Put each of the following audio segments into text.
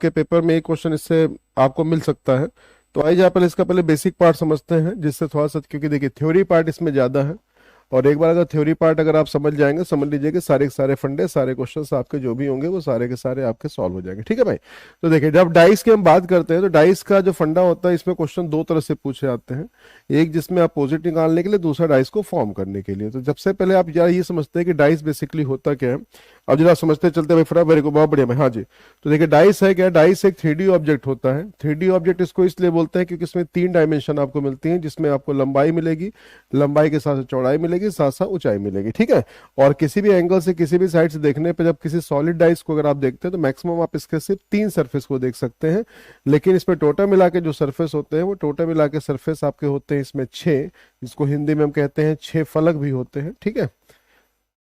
के पेपर में एक क्वेश्चन इससे आपको मिल सकता है। तो आइए यहाँ पहले इसका पहले बेसिक पार्ट समझते हैं, जिससे थोड़ा सा, क्योंकि देखिए थ्योरी पार्ट इसमें ज़्यादा है, और एक बार अगर थ्योरी पार्ट अगर आप समझ जाएंगे, समझ लीजिए कि सारे के सारे फंडे, सारे क्वेश्चंस आपके जो भी होंगे वो सारे के सारे आपके सॉल्व हो जाएंगे। ठीक है भाई। तो देखिए जब डाइस की हम बात करते हैं तो डाइस का जो फंडा होता है, इसमें क्वेश्चन दो तरह से पूछे जाते हैं। एक जिसमें आप अपोजिट निकालने के लिए, दूसरा डाइस को फॉर्म करने के लिए। तो सबसे पहले आप यार ये समझते हैं कि डाइस बेसिकली होता क्या है। अब जरा समझते चलते भाई, फटाफट, वेरी को बहुत बढ़िया भाई। हाँ जी, तो देखिए डाइस है क्या, डाइस एक 3D ऑब्जेक्ट होता है। 3D ऑब्जेक्ट इसको इसलिए बोलते हैं क्योंकि इसमें 3 डायमेंशन आपको मिलती हैं, जिसमें आपको लंबाई मिलेगी, लंबाई के साथ साथ चौड़ाई मिलेगी, साथ साथ ऊंचाई मिलेगी। ठीक है। और किसी भी एंगल से, किसी भी साइड से देखने पे, जब किसी सॉलिड डाइस को अगर आप देखते हैं तो मैक्सिमम आप इसके सिर्फ 3 सरफेस को देख सकते हैं, लेकिन इसमें टोटल मिला के जो सरफेस होते हैं वो टोटल मिला के सरफेस आपके होते हैं इसमें 6, जिसको हिंदी में हम कहते हैं 6 फलक भी होते हैं। ठीक है।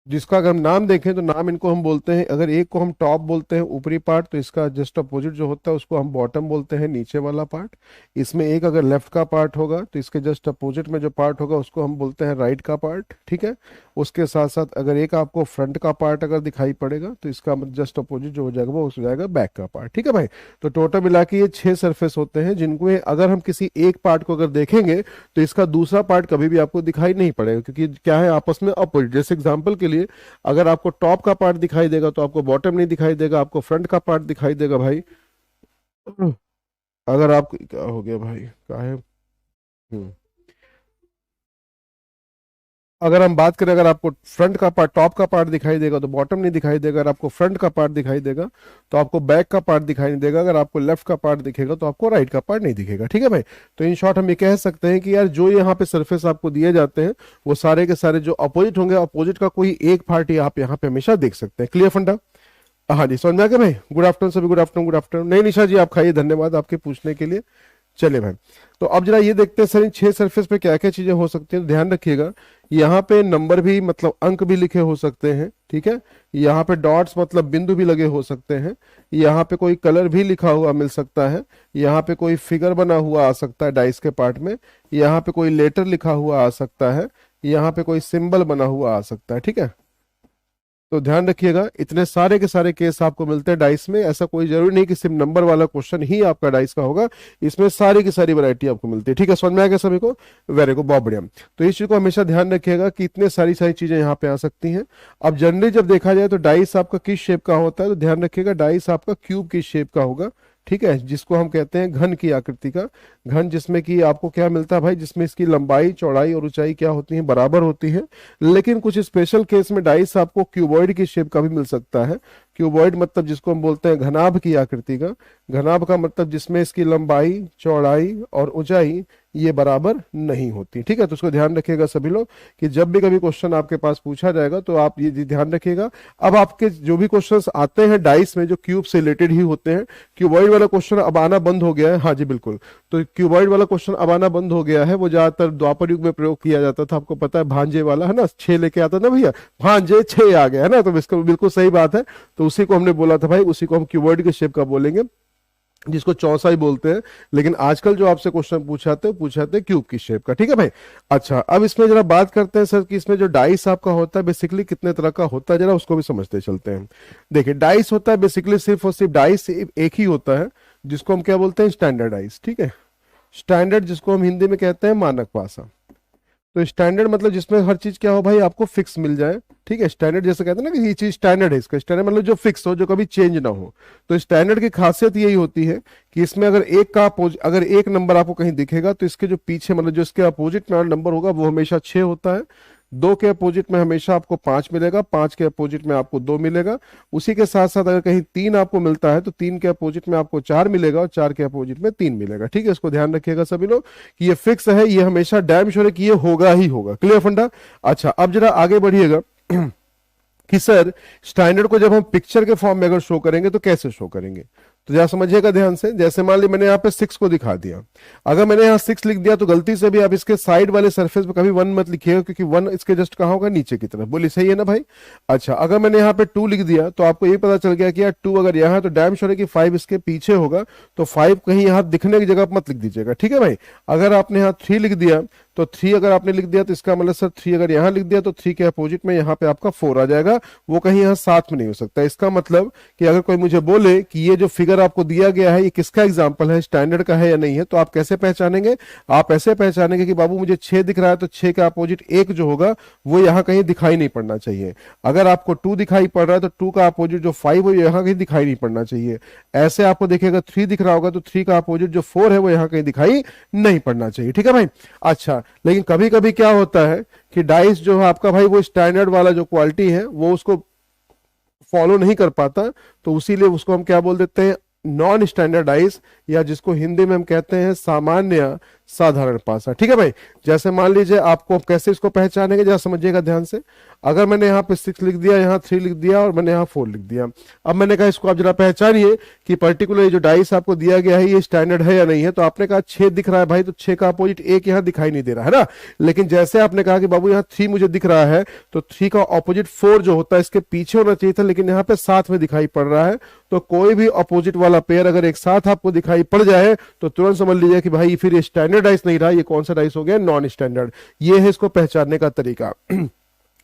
जिसका अगर हम नाम देखें तो नाम इनको हम बोलते हैं, अगर एक को हम टॉप बोलते हैं ऊपरी पार्ट, तो इसका जस्ट अपोजिट जो होता है उसको हम बॉटम बोलते हैं, नीचे वाला पार्ट। इसमें एक अगर लेफ्ट का पार्ट होगा तो इसके जस्ट अपोजिट में जो पार्ट होगा उसको हम बोलते हैं राइट का पार्ट। ठीक है। उसके साथ साथ अगर एक आपको फ्रंट का पार्ट अगर दिखाई पड़ेगा तो इसका जस्ट अपोजिट जो हो जाएगा वो हो जाएगा बैक का पार्ट। ठीक है भाई। तो टोटल मिला के ये 6 सरफेस होते हैं, जिनको अगर हम किसी एक पार्ट को अगर देखेंगे तो इसका दूसरा पार्ट कभी भी आपको दिखाई नहीं पड़ेगा, क्योंकि क्या है, आपस में अपोजिट। जैसे एग्जांपल के लिए, अगर आपको टॉप का पार्ट दिखाई देगा तो आपको बॉटम नहीं दिखाई देगा, आपको फ्रंट का पार्ट दिखाई देगा भाई। अगर आप, क्या हो गया भाई, क्या है। हम्म। अगर हम बात करें, अगर आपको फ्रंट का पार्ट, टॉप का पार्ट दिखाई देगा तो बॉटम नहीं दिखाई देगा, अगर आपको फ्रंट का पार्ट दिखाई देगा तो आपको बैक का पार्ट दिखाई नहीं देगा, अगर आपको लेफ्ट का पार्ट दिखेगा तो आपको राइट का पार्ट नहीं दिखेगा। ठीक है भाई। तो इन शॉर्ट हम ये कह सकते हैं कि यार जो यहाँ पे सरफेस आपको दिए जाते हैं वो सारे के सारे जो अपोजिट होंगे, अपोजिट का कोई एक पार्ट ही आप यहाँ पे हमेशा देख सकते हैं। क्लियर फंडा। हाँ जी, समझ में आ गया भाई। गुड आफ्टरनून सभी, गुड आफ्टरनून, गुड आफ्टरनून। नहीं निशा जी, आप खाइए, धन्यवाद आपके पूछने के लिए। चलिए भाई, तो अब जरा ये देखते हैं सर इन 6 सरफेस पे क्या क्या चीजें हो सकती हैं। तो ध्यान रखिएगा, यहाँ पे नंबर भी, मतलब अंक भी लिखे हो सकते हैं। ठीक है। यहाँ पे डॉट्स मतलब बिंदु भी लगे हो सकते हैं। यहाँ पे कोई कलर भी लिखा हुआ मिल सकता है। यहाँ पे कोई फिगर बना हुआ आ सकता है डाइस के पार्ट में। यहाँ पे कोई लेटर लिखा हुआ आ सकता है। यहाँ पे कोई सिंबल बना हुआ आ सकता है। ठीक है। तो ध्यान रखिएगा, इतने सारे के सारे केस आपको मिलते हैं डाइस में। ऐसा कोई जरूरी नहीं कि सिर्फ नंबर वाला क्वेश्चन ही आपका डाइस का होगा, इसमें सारी की सारी वैरायटी आपको मिलती है। ठीक है, समझ में आ गया सभी को, वेरी गुड, बहुत बढ़िया। तो इस चीज को हमेशा ध्यान रखिएगा कि इतने सारी सारी चीजें यहाँ पे आ सकती हैं। अब जनरली जब देखा जाए तो डाइस आपका किस शेप का होता है, तो ध्यान रखिएगा डाइस आपका क्यूब की शेप का होगा। ठीक है, जिसको हम कहते हैं घन की आकृति का। घन जिसमें कि आपको क्या मिलता है भाई, जिसमें इसकी लंबाई, चौड़ाई और ऊंचाई क्या होती है, बराबर होती है। लेकिन कुछ स्पेशल केस में डाइस आपको क्यूबॉइड की शेप का भी मिल सकता है। क्यूबॉइड मतलब जिसको हम बोलते हैं घनाभ की आकृति का। घनाभ का मतलब जिसमें इसकी लंबाई, चौड़ाई और ऊंचाई ये बराबर नहीं होती। ठीक है। तो उसको ध्यान रखिएगा सभी लोग कि जब भी कभी क्वेश्चन आपके पास पूछा जाएगा तो आप ये ध्यान रखिएगा। अब आपके जो भी क्वेश्चंस आते हैं डाइस में जो क्यूब से रिलेटेड ही होते हैं, क्यूबॉइड वाला क्वेश्चन अब आना बंद हो गया है। हाँ जी बिल्कुल, तो क्यूबॉइड वाला क्वेश्चन अब आना बंद हो गया है। वो ज्यादातर द्वापर युग में प्रयोग किया जाता था, आपको पता है, भांजे वाला है ना, 6 लेके आता ना भैया, भांजे 6 आ गया है ना, तो इसका बिल्कुल सही बात है। तो उसी को हमने बोला था भाई, उसी को हम क्यूबॉइड के शेप का बोलेंगे, जिसको चौसा ही बोलते हैं। लेकिन आजकल जो आपसे क्वेश्चन पूछाते हैं, पूछाते हैं क्यूब की शेप का। ठीक है भाई। अच्छा, अब इसमें जरा बात करते हैं सर कि इसमें जो डाइस आपका होता है बेसिकली कितने तरह का होता है, जरा उसको भी समझते चलते हैं। देखिए डाइस होता है बेसिकली सिर्फ और सिर्फ डाइस एक ही होता है, जिसको हम क्या बोलते हैं, स्टैंडर्ड डाइस। ठीक है। स्टैंडर्ड जिसको हम हिंदी में कहते हैं मानक पासा। तो स्टैंडर्ड मतलब जिसमें हर चीज क्या हो भाई, आपको फिक्स मिल जाए। ठीक है। स्टैंडर्ड जैसे कहते हैं ना कि ये चीज स्टैंडर्ड है, इसका स्टैंडर्ड मतलब जो फिक्स हो, जो कभी चेंज ना हो। तो स्टैंडर्ड की खासियत यही होती है कि इसमें अगर अगर एक नंबर आपको कहीं दिखेगा तो इसके जो पीछे मतलब जो इसके अपोजिट में नंबर होगा वो हमेशा 6 होता है। 2 के अपोजिट में हमेशा आपको 5 मिलेगा, 5 के अपोजिट में आपको 2 मिलेगा। उसी के साथ साथ अगर कहीं 3 आपको मिलता है तो 3 के अपोजिट में आपको 4 मिलेगा, और 4 के अपोजिट में 3 मिलेगा। ठीक है, इसको ध्यान रखिएगा सभी लोग कि ये फिक्स है, ये हमेशा डैम श्योर है कि ये होगा ही होगा। क्लियर फंडा। अच्छा, अब जरा आगे बढ़िएगा कि सर स्टैंडर्ड को जब हम पिक्चर के फॉर्म में अगर शो करेंगे तो कैसे शो करेंगे, तो जरा समझिएगा ध्यान से। जैसे मान ली मैंने यहाँ पे 6 को दिखा दिया, अगर मैंने यहाँ 6 लिख दिया तो गलती से भी आप इसके साइड वाले सरफेस पे कभी 1 मत लिखिएगा, क्योंकि 1 इसके जस्ट कहाँ होगा, नीचे की तरफ। बोली सही है ना भाई। अच्छा, अगर मैंने यहाँ पे 2 लिख दिया तो आपको ये पता चल गया कि यार 2 अगर यहाँ है तो डैम श्योर है कि 5 इसके पीछे होगा, तो 5 कहीं यहाँ दिखने की जगह मत लिख दीजिएगा। ठीक है भाई। अगर आपने यहाँ 3 लिख दिया तो 3 अगर आपने लिख दिया तो इसका मतलब सर 3 अगर यहाँ लिख दिया तो 3 के अपोजिट में यहाँ पे आपका 4 आ जाएगा, वो कहीं यहाँ साथ में नहीं हो सकता। इसका मतलब कि अगर कोई मुझे बोले कि ये जो फिगर आपको दिया गया है ये किसका एग्जाम्पल है, स्टैंडर्ड का है या नहीं है, तो आप कैसे पहचानेंगे? आप ऐसे पहचानेंगे कि बाबू मुझे 6 दिख रहा है तो 6 का अपोजिट 1 जो होगा वो यहाँ कहीं दिखाई नहीं पड़ना चाहिए। अगर आपको 2 दिखाई पड़ रहा है तो 2 का अपोजिट जो 5 है यहाँ कहीं दिखाई नहीं पड़ना चाहिए। ऐसे आपको देखिएगा 3 दिख रहा होगा तो 3 का अपोजिट जो 4 है वो यहाँ कहीं दिखाई नहीं पड़ना चाहिए। ठीक है भाई। अच्छा, लेकिन कभी कभी क्या होता है कि डाइस जो है आपका भाई वो स्टैंडर्ड वाला जो क्वालिटी है वो उसको फॉलो नहीं कर पाता, तो इसीलिए उसको हम क्या बोल देते हैं, नॉन स्टैंडर्डाइज, या जिसको हिंदी में हम कहते हैं सामान्य साधारण पासा। ठीक है भाई। जैसे मान लीजिए आपको कैसे इसको पहचानेंगे, जरा समझिएगा ध्यान से। अगर मैंने यहाँ पे 6 लिख दिया, यहाँ 3 लिख दिया और मैंने यहाँ 4 लिख दिया, अब मैंने कहा इसको आप जरा पहचानिए कि पर्टिकुलर जो डाइस आपको दिया गया है ये स्टैंडर्ड है या नहीं है। तो आपने कहा 6 दिख रहा है भाई, तो 6 का अपोजिट 1 यहाँ दिखाई नहीं दे रहा है ना। लेकिन जैसे आपने कहा कि बाबू यहाँ 3 मुझे दिख रहा है, तो 3 का अपोजिट 4 जो होता है इसके पीछे होना चाहिए था, लेकिन यहाँ पे साथ में दिखाई पड़ रहा है। तो कोई भी अपोजिट वाला पेयर अगर एक साथ आपको दिखाई पड़ जाए तो तुरंत समझ लीजिए कि भाई फिर ये स्टैंडर्ड डाइस नहीं रहा, ये कौन सा डाइस हो गया, नॉन स्टैंडर्ड। ये है इसको पहचानने का तरीका।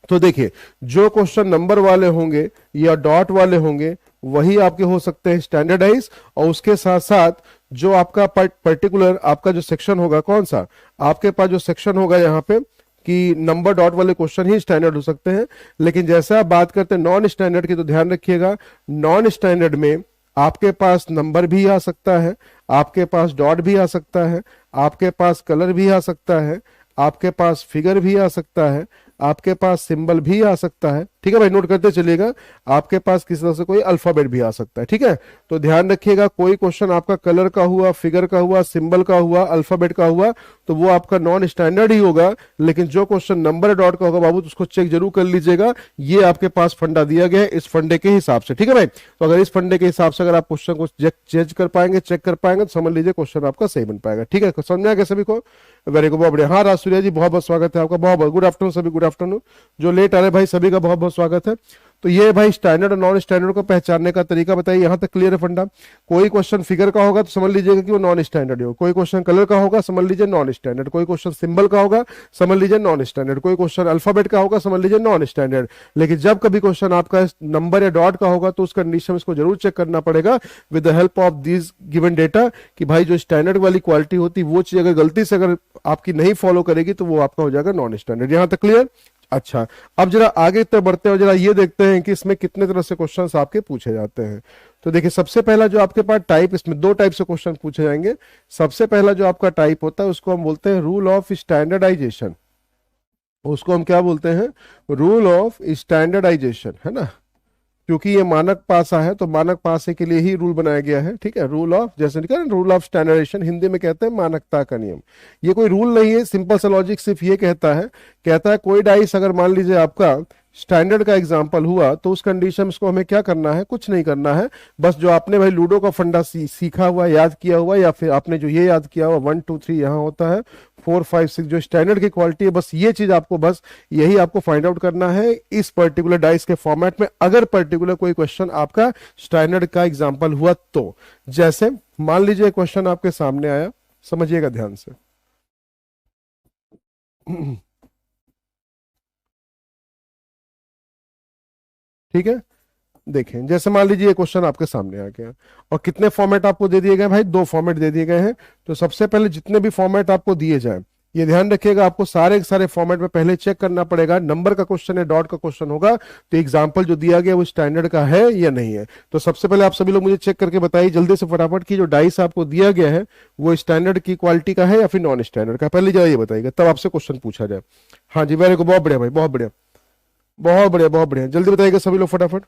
तो देखिए, जो क्वेश्चन नंबर वाले होंगे या डॉट वाले होंगे वही आपके हो सकते हैं स्टैंडर्डाइज, और उसके साथ साथ जो आपका पर्टिकुलर आपका जो सेक्शन होगा, कौन सा आपके पास जो सेक्शन होगा यहाँ पे कि नंबर डॉट वाले क्वेश्चन ही स्टैंडर्ड हो सकते हैं। लेकिन जैसे आप बात करते हैं नॉन स्टैंडर्ड की, तो ध्यान रखिएगा नॉन स्टैंडर्ड में आपके पास नंबर भी आ सकता है, आपके पास डॉट भी आ सकता है, आपके पास कलर भी आ सकता है, आपके पास फिगर भी आ सकता है, आपके पास सिंबल भी आ सकता है। ठीक है भाई, नोट करते चलिएगा। आपके पास किसी तरह से कोई अल्फाबेट भी आ सकता है। ठीक है, तो ध्यान रखिएगा कोई क्वेश्चन आपका कलर का हुआ, फिगर का हुआ, सिंबल का हुआ, अल्फाबेट का हुआ, तो वो आपका नॉन स्टैंडर्ड ही होगा। लेकिन जो क्वेश्चन नंबर डॉट का होगा बाबू, तो उसको चेक जरूर कर लीजिएगा, ये आपके पास फंडा दिया गया है इस फंडे के हिसाब से। ठीक है भाई, तो अगर इस फंडे के हिसाब से अगर आप क्वेश्चन को चेंज कर पाएंगे, चेक कर पाएंगे, तो समझ लीजिए क्वेश्चन आपका सही बन पाएगा। ठीक है, समझ आएगा सभी को? वेरी गुड, बहुत बढ़िया। हाँ राज सूर्या जी, बहुत बहुत स्वागत है आपका, बहुत बहुत गुड आफ्टरनून सभी, गुड आफ्टरनून। जो लेट आ रहे भाई सभी का बहुत बहुत स्वागत है। तो ये भाई स्टैंडर्ड और नॉन स्टैंडर्ड को पहचानने का तरीका बताइए, यहां तक क्लियर है फंडा? कोई क्वेश्चन फिगर का होगा तो समझ लीजिएगा कि वो नॉन स्टैंडर्ड हो, कोई क्वेश्चन कलर का होगा समझ लीजिए नॉन स्टैंडर्ड, कोई क्वेश्चन सिंबल का होगा समझ लीजिए नॉन स्टैंडर्ड, कोई क्वेश्चन अल्फाबेट का होगा समझ लीजिए नॉन स्टैंडर्ड। लेकिन जब कभी क्वेश्चन आपका नंबर या डॉट का होगा तो उस कंडीशन इसको जरूर चेक करना पड़ेगा with the help of this given data, कि भाई जो स्टैंडर्ड वाली क्वालिटी होती वो चीज अगर गलती से अगर आपकी नहीं फॉलो करेगी तो वो आपका हो जाएगा नॉन स्टैंडर्ड। यहां तक क्लियर? अच्छा, अब जरा आगे तरफ बढ़ते हैं, जरा ये देखते हैं कि इसमें कितने तरह से क्वेश्चंस आपके पूछे जाते हैं। तो देखिए, सबसे पहला जो आपके पास टाइप, इसमें 2 टाइप से क्वेश्चन पूछे जाएंगे। सबसे पहला जो आपका टाइप होता है उसको हम बोलते हैं रूल ऑफ स्टैंडर्डाइजेशन, उसको हम क्या बोलते हैं, रूल ऑफ स्टैंडर्डाइजेशन, है ना। क्योंकि ये मानक पासा है तो मानक पासे के लिए ही रूल बनाया गया है। ठीक है, रूल ऑफ, जैसे रूल ऑफ स्टैंडर्डाइजेशन हिंदी में कहते हैं मानकता का नियम। ये कोई रूल नहीं है, सिंपल सा लॉजिक सिर्फ ये कहता है कोई डाइस अगर मान लीजिए आपका स्टैंडर्ड का एग्जाम्पल हुआ तो उस कंडीशन को हमें क्या करना है, कुछ नहीं करना है, बस जो आपने भाई लूडो का फंडा सीखा हुआ, याद किया हुआ, या फिर आपने जो ये याद किया हुआ 1 2 3 यहाँ होता है, 4 5 6 जो स्टैंडर्ड की क्वालिटी है, बस ये चीज आपको, बस यही आपको फाइंड आउट करना है इस पर्टिकुलर डाइस के फॉर्मेट में। अगर पर्टिकुलर कोई क्वेश्चन आपका स्टैंडर्ड का एग्जाम्पल हुआ तो, जैसे मान लीजिए क्वेश्चन आपके सामने आया, समझिएगा ध्यान से। ठीक है, देखें जैसे मान लीजिए ये क्वेश्चन आपके सामने आ गया और कितने फॉर्मेट आपको दे दिए गए भाई, 2 फॉर्मेट दे दिए गए हैं। तो सबसे पहले जितने भी फॉर्मेट आपको दिए जाए, ये ध्यान रखिएगा आपको सारे के सारे फॉर्मेट में पहले चेक करना पड़ेगा, नंबर का क्वेश्चन है, डॉट का क्वेश्चन होगा, तो एग्जाम्पल जो दिया गया वो स्टैंडर्ड का है या नहीं है। तो सबसे पहले आप सभी लोग मुझे चेक करके बताइए जल्दी से फटाफट की जो डाइस आपको दिया गया है वो स्टैंडर्ड की क्वालिटी का है या फिर नॉन स्टैंडर्ड का, पहले जरा ये बताइएगा, तब आपसे क्वेश्चन पूछा जाए। हाँ जी, वेरी गुड, बहुत बढ़िया भाई, बहुत बढ़िया, बहुत बढ़िया, बहुत बढ़िया, जल्दी बताइएगा सभी लोग फटाफट।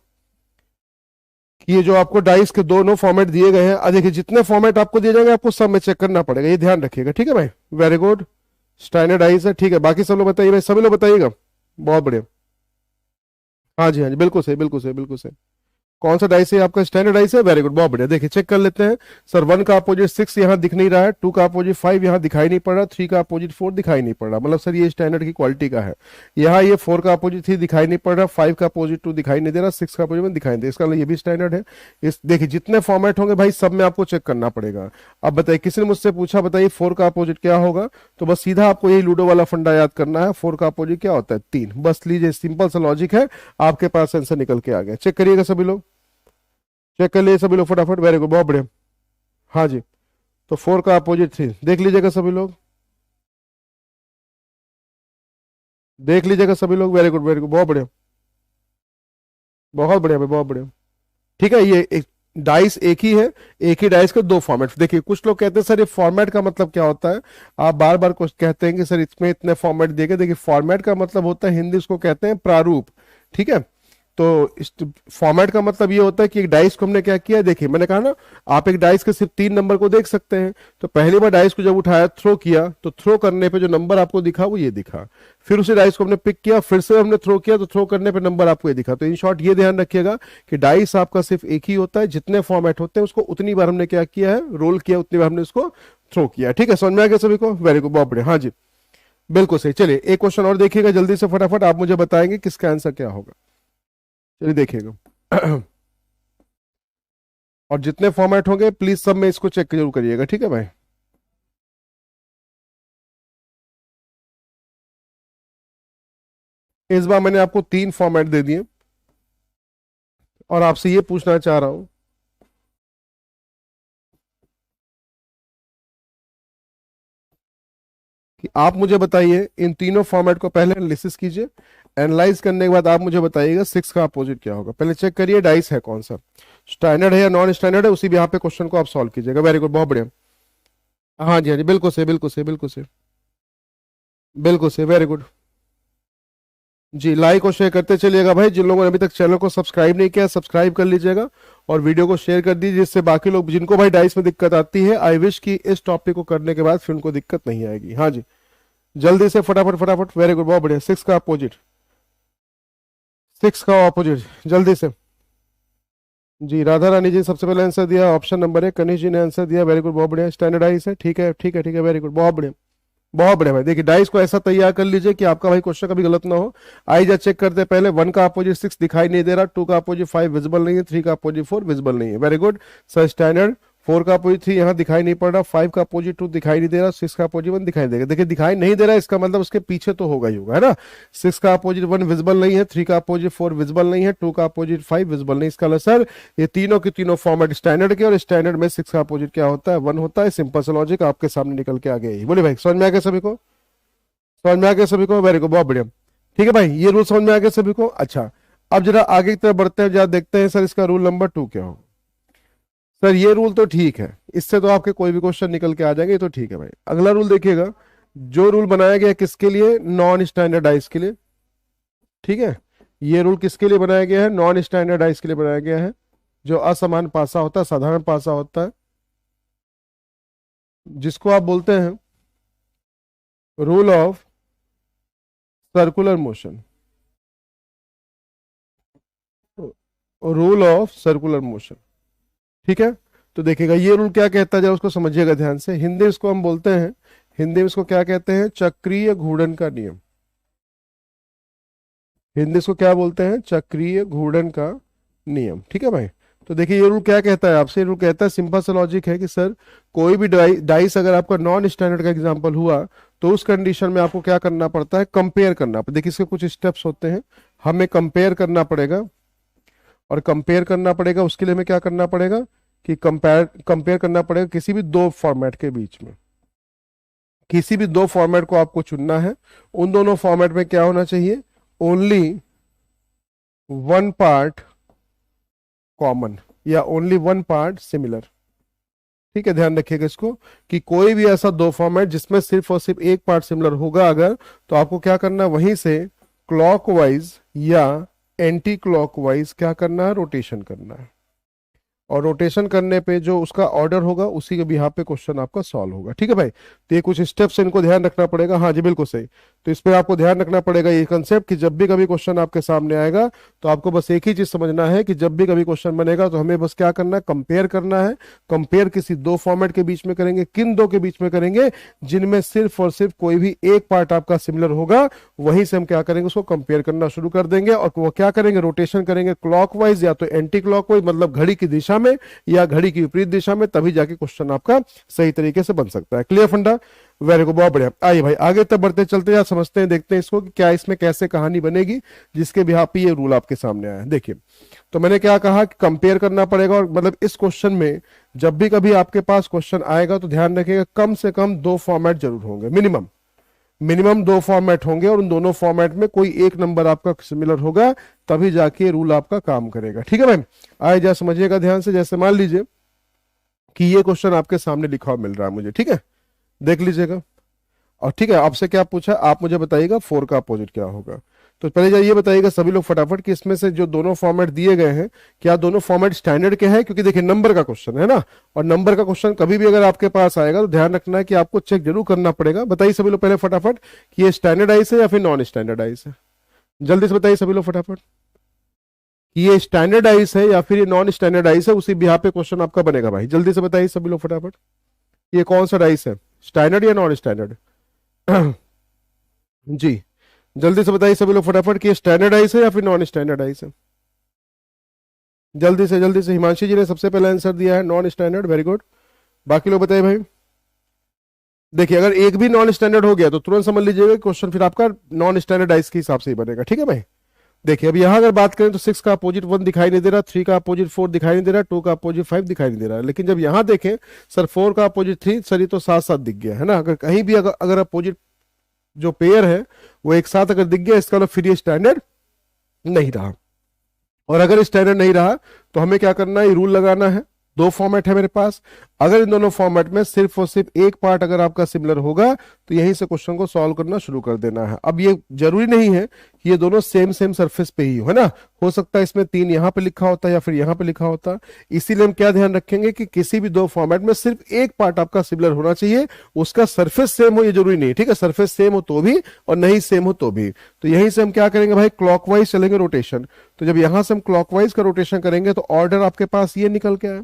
ये जो आपको डाइस के दोनों फॉर्मेट दिए गए हैं, देखिए जितने फॉर्मेट आपको दिए जाएंगे आपको सब में चेक करना पड़ेगा, ये ध्यान रखिएगा। ठीक है भाई, वेरी गुड, स्टैंडर्डाइज है। ठीक है, बाकी सब लोग बताइए भाई, सभी लोग बताइएगा, बहुत बढ़िया। हाँ जी, हाँ जी, बिल्कुल सही, बिल्कुल सही, बिल्कुल सही। कौन सा डाइस है आपका? स्टैंडर्ड डाइस है, वेरी गुड, बहुत बढ़िया। देखिए चेक कर लेते हैं सर, 1 का अपोजिट 6 यहाँ दिख नहीं रहा है, 2 का अपोजिट 5 यहाँ दिखाई नहीं पड़ रहा, 3 का अपोजिट 4 दिखाई नहीं पड़ रहा, मतलब सर ये स्टैंडर्ड की क्वालिटी का है। यहाँ ये 4 का अपोजिट 3 दिखाई नहीं पड़ रहा, 5 का अपोजिट 2 दिखाई नहीं दे रहा, 6 का अपोजिट 1 दिखाई नहीं दे, इसका मतलब ये भी स्टैंडर्ड है। इस देखिए जितने फॉर्मेट होंगे भाई सब में आपको चेक करना पड़ेगा। अब बताइए, किसी ने मुझसे पूछा बताइए 4 का अपोजिट क्या होगा, तो बस सीधा आपको यही लूडो वाला फंडा याद करना है, 4 का अपोजिट क्या होता है? 3। बस लीजिए, सिंपल सा लॉजिक है, आपके पास आंसर निकल के आ गया। चेक करिएगा सभी लोग, चेक कर लिए सभी लोग फटाफट, वेरी गुड, बहुत बढ़िया। हाँ जी, तो 4 का अपोजिट 3 देख लीजिएगा सभी लोग, देख लीजिएगा सभी लोग, वेरी गुड वेरी गुड, बहुत बढ़िया, बहुत बढ़िया भाई, बहुत बढ़िया। ठीक है, ये एक डाइस एक ही है, एक ही डाइस के दो फॉर्मेट। देखिए कुछ लोग कहते हैं सर ये फॉर्मेट का मतलब क्या होता है, आप बार बार कुछ कहते हैं कि सर इसमें इतने फॉर्मेट दिए गए। देखिए फॉर्मेट का मतलब होता है, हिंदी उसको कहते हैं प्रारूप, ठीक है। तो इस फॉर्मेट का मतलब ये होता है कि एक डाइस को हमने क्या किया, देखिए मैंने कहा ना, आप एक डाइस के सिर्फ 3 नंबर को देख सकते हैं। तो पहली बार डाइस को जब उठाया, थ्रो किया, तो थ्रो करने पे जो नंबर आपको दिखा वो ये दिखा। फिर उसी डाइस को हमने पिक किया, फिर से हमने थ्रो किया, तो थ्रो करने पे नंबर आपको ये दिखा। तो इन शॉर्ट ये ध्यान रखिएगा कि डाइस आपका सिर्फ एक ही होता है, जितने फॉर्मेट होते हैं उसको उतनी बार हमने क्या किया है, रोल किया, उतनी बार हमने उसको थ्रो किया। ठीक है, समझ में आ गया सभी को? वेरी गुड, बहुत बढ़िया। हाँ जी, बिल्कुल सही। चलिए एक क्वेश्चन और देखिएगा जल्दी से फटाफट, आप मुझे बताएंगे किसका आंसर क्या होगा। चलिए देखिएगा और जितने फॉर्मेट होंगे प्लीज सब में इसको चेक जरूर करिएगा, ठीक है भाई। इस बार मैंने आपको 3 फॉर्मेट दे दिए और आपसे ये पूछना चाह रहा हूं कि आप मुझे बताइए इन तीनों फॉर्मेट को पहले एनालिसिस कीजिए, एनालाइज करने के बाद आप मुझे बताइएगा 6 का अपोजिट क्या होगा। पहले चेक करिए डाइस है कौन सा, स्टैंडर्ड है या नॉन स्टैंडर्ड है, उसी भी यहाँ पे क्वेश्चन को आप सॉल्व कीजिएगा। वेरी गुड, बहुत बढ़िया। हाँ जी, हाँ जी, बिल्कुल सही, बिल्कुल सही, बिल्कुल सही, बिल्कुल सही, वेरी गुड। जी लाइक और शेयर करते चलिएगा भाई, जिन लोगों ने अभी तक चैनल को सब्सक्राइब नहीं किया सब्सक्राइब कर लीजिएगा और वीडियो को शेयर कर दीजिए, जिससे बाकी लोग जिनको भाई डाइस में दिक्कत आती है, आई विश कि इस टॉपिक को करने के बाद फिर उनको दिक्कत नहीं आएगी। हाँ जी, जल्दी से फटाफट फटाफट, वेरी गुड, बहुत बढ़िया। 6 का अपोजिट, 6 का अपोजिट जल्दी से। जी राधा रानी जी सबसे पहले आंसर दिया, ऑप्शन नंबर 1 कनिष्क जी ने आंसर दिया, वेरी गुड, बहुत बढ़िया। स्टैंडर्डाइज है, ठीक है ठीक है ठीक है, वेरी गुड, बहुत बढ़िया, बहुत बढ़िया भाई। देखिए डाइस को ऐसा तैयार कर लीजिए कि आपका भाई क्वेश्चन कभी गलत ना हो। आइए चेक करते हैं पहले, 1 का अपोजिट 6 दिखाई नहीं दे रहा, 2 का अपोजिट 5 विजिबल नहीं है, 3 का अपोजिट 4 विजिबल नहीं है, वेरी गुड सर। स्टैंडर्ड 4 का अपोजिट 3 यहाँ दिखाई नहीं पड़ रहा, 5 का अपोजिट 2 दिखाई नहीं दे रहा, 6 का अपोजिट 1 दिखाई देगा। देखिए दिखाई नहीं दे रहा, इसका मतलब उसके पीछे तो होगा ही होगा, है ना। 6 का अपोजिट 1 विजिबल नहीं है, 3 का अपोजिट 4 विजिबल नहीं है, 2 का अपोजिट 5 विजिबल नहीं। इसका सर ये तीनों के तीनों फॉर्मेट स्टैंडर्ड के, और स्टैंडर्ड में 6 का अपोजिट क्या होता है, 1 होता है। सिंपल सा लॉजिक आपके सामने निकल के आ गया। बोले भाई समझ में आ गया सभी को? समझ में आ गया सभी को? वेरी गुड, बहुत बढ़िया। ठीक है भाई, ये रूल समझ में आ गया सभी को? अच्छा, अब जरा आगे की तरफ बढ़ते हैं, जरा देखते हैं सर इसका रूल नंबर 2 क्या होगा। सर ये रूल तो ठीक है, इससे तो आपके कोई भी क्वेश्चन निकल के आ जाएंगे, तो ठीक है भाई। अगला रूल देखिएगा, जो रूल बनाया गया किसके लिए, नॉन स्टैंडर्डाइज के लिए, ठीक है। ये रूल किसके लिए बनाया गया है, नॉन स्टैंडर्डाइज के लिए बनाया गया है, जो असमान पासा होता है, साधारण पासा होता है, जिसको आप बोलते हैं rule of circular motion, rule of circular motion, ठीक है। तो देखिएगा ये रूल क्या कहता है, जरा उसको समझिएगा ध्यान से। हिंदी इसको हम बोलते हैं, हिंदी में इसको क्या कहते हैं, चक्रीय घूर्णन का नियम। हिंदी इसको क्या बोलते हैं, चक्रीय घूर्णन का नियम, ठीक है भाई। तो देखिए ये रूल क्या कहता है आपसे, रूल कहता है, सिंपल सा लॉजिक है कि सर कोई भी डाइस अगर आपका नॉन स्टैंडर्ड का एग्जांपल हुआ, तो उस कंडीशन में आपको क्या करना पड़ता है, कंपेयर करना पड़ता है। देखिए इसके कुछ स्टेप्स होते हैं, हमें कंपेयर करना पड़ेगा, और कंपेयर करना पड़ेगा उसके लिए हमें क्या करना पड़ेगा कि कंपेयर कंपेयर करना पड़ेगा किसी भी दो फॉर्मेट के बीच में। किसी भी दो फॉर्मेट को आपको चुनना है, उन दोनों फॉर्मेट में क्या होना चाहिए, ओनली वन पार्ट कॉमन या ओनली वन पार्ट सिमिलर। ठीक है, ध्यान रखिएगा इसको कि कोई भी ऐसा दो फॉर्मेट जिसमें सिर्फ और सिर्फ एक पार्ट सिमिलर होगा अगर, तो आपको क्या करना, वहीं से क्लॉकवाइज या एंटी क्लॉकवाइज क्या करना है, रोटेशन करना है। और रोटेशन करने पे जो उसका ऑर्डर होगा उसी के बिहाफ पे क्वेश्चन आपका सॉल्व होगा। ठीक है भाई, तो ये कुछ स्टेप्स इनको ध्यान रखना पड़ेगा। हाँ जी बिल्कुल सही। तो इस पे आपको ध्यान रखना पड़ेगा ये कंसेप्ट कि जब भी कभी क्वेश्चन आपके सामने आएगा तो आपको बस एक ही चीज समझना है कि जब भी कभी क्वेश्चन बनेगा तो हमें बस क्या करना है, कंपेयर करना है। कंपेयर किसी दो फॉर्मेट के बीच में करेंगे, किन दो के बीच में करेंगे, जिनमें सिर्फ और सिर्फ कोई भी एक पार्ट आपका सिमिलर होगा, वहीं से हम क्या करेंगे, उसको कंपेयर करना शुरू कर देंगे। और वो क्या करेंगे, रोटेशन करेंगे क्लॉकवाइज या तो एंटी क्लॉकवाइज, मतलब घड़ी की दिशा में, या घड़ी की विपरीत दिशा में, तभी जाके क्वेश्चन आपका सही तरीके से बन सकता है। क्लियर फंडा? वेरी गुड, बहुत बढ़िया। आइए भाई आगे तब बढ़ते चलते हैं, समझते हैं, देखते हैं इसको कि क्या इसमें कैसे कहानी बनेगी जिसके बिहाफ पे ये रूल आपके सामने आया है। देखिए, तो मैंने क्या कहा कि कंपेयर करना पड़ेगा, और मतलब इस क्वेश्चन में जब भी कभी आपके पास क्वेश्चन आएगा तो ध्यान रखिएगा कम से कम दो फॉर्मेट जरूर होंगे, मिनिमम मिनिमम दो फॉर्मेट होंगे, और उन दोनों फॉर्मेट में कोई एक नंबर आपका सिमिलर होगा, तभी जाके रूल आपका काम करेगा। ठीक है भाई, आए जा समझिएगा ध्यान से। जैसे मान लीजिए कि ये क्वेश्चन आपके सामने लिखा हुआ मिल रहा है मुझे, ठीक है, देख लीजिएगा। और ठीक है, आपसे क्या पूछा, आप मुझे बताइएगा 4 का अपोजिट क्या होगा। तो पहले ये बताइएगा सभी लोग फटाफट कि इसमें से जो दोनों फॉर्मेट दिए गए हैं, क्या दोनों फॉर्मेट स्टैंडर्ड के हैं? क्योंकि देखिए नंबर का क्वेश्चन है ना, और नंबर का क्वेश्चन कभी भी अगर आपके पास आएगा तो ध्यान रखना है कि आपको चेक जरूर करना पड़ेगा। बताइए सभी लोग पहले फटाफट कि ये स्टैंडर्डाइज है या फिर नॉन स्टैंडर्डाइज है। जल्दी से बताइए सभी लोग फटाफट कि ये स्टैंडर्डाइज है या फिर ये नॉन स्टैंडर्डाइज है, उसी बिहाफ पे क्वेश्चन आपका बनेगा भाई। जल्दी से बताइए सभी लोग फटाफट, ये कौन सा डाइस है, स्टैंडर्ड या नॉन स्टैंडर्ड? जी, जल्दी से बताइए सभी लोग फटाफट कि ये स्टैंडर्डाइज है या फिर नॉन स्टैंडर्डाइज है। जल्दी से हिमांशी जी ने सबसे पहले आंसर दिया है नॉन स्टैंडर्ड, वेरी गुड। बाकी लोग बताइए भाई। देखिए, अगर एक भी नॉन स्टैंडर्ड हो गया तो तुरंत समझ लीजिएगा क्वेश्चन फिर आपका नॉन स्टैंडर्डाइज के हिसाब से ही बनेगा। ठीक है भाई, देखिए अब यहां अगर बात करें तो 6 का अपोजिट 1 दिखाई नहीं दे रहा, 3 का अपोजिट 4 दिखाई नहीं दे रहा, 2 का अपोजिट 5 दिखाई नहीं दे रहा। लेकिन जब यहां देखें सर 4 का अपोजिट 3, सर ये तो साथ साथ दिख गया है ना। अगर कहीं भी अगर अपोजिट जो पेयर है वो एक साथ अगर दिख गया, इसका मतलब फिर ये स्टैंडर्ड नहीं रहा। और अगर स्टैंडर्ड नहीं रहा तो हमें क्या करना है, रूल लगाना है। दो फॉर्मेट है मेरे पास, अगर इन दोनों फॉर्मेट में सिर्फ और सिर्फ एक पार्ट अगर आपका सिमिलर होगा तो यहीं से क्वेश्चन को सॉल्व करना शुरू कर देना है। अब ये जरूरी नहीं है कि ये दोनों सेम सेम सरफेस पे ही हो, है ना। हो सकता है इसमें 3 यहां पे लिखा होता है या फिर यहां पे लिखा होता है। इसीलिए हम क्या ध्यान रखेंगे कि किसी भी दो फॉर्मेट में सिर्फ एक पार्ट आपका सिमिलर होना चाहिए, उसका सरफेस सेम हो ये जरूरी नहीं, ठीक है। सरफेस सेम हो तो भी और नहीं सेम हो तो भी। तो यहीं से हम क्या करेंगे भाई, क्लॉकवाइज चलेंगे रोटेशन। तो जब यहां से हम क्लॉकवाइज का रोटेशन करेंगे तो ऑर्डर आपके पास ये निकल के आए,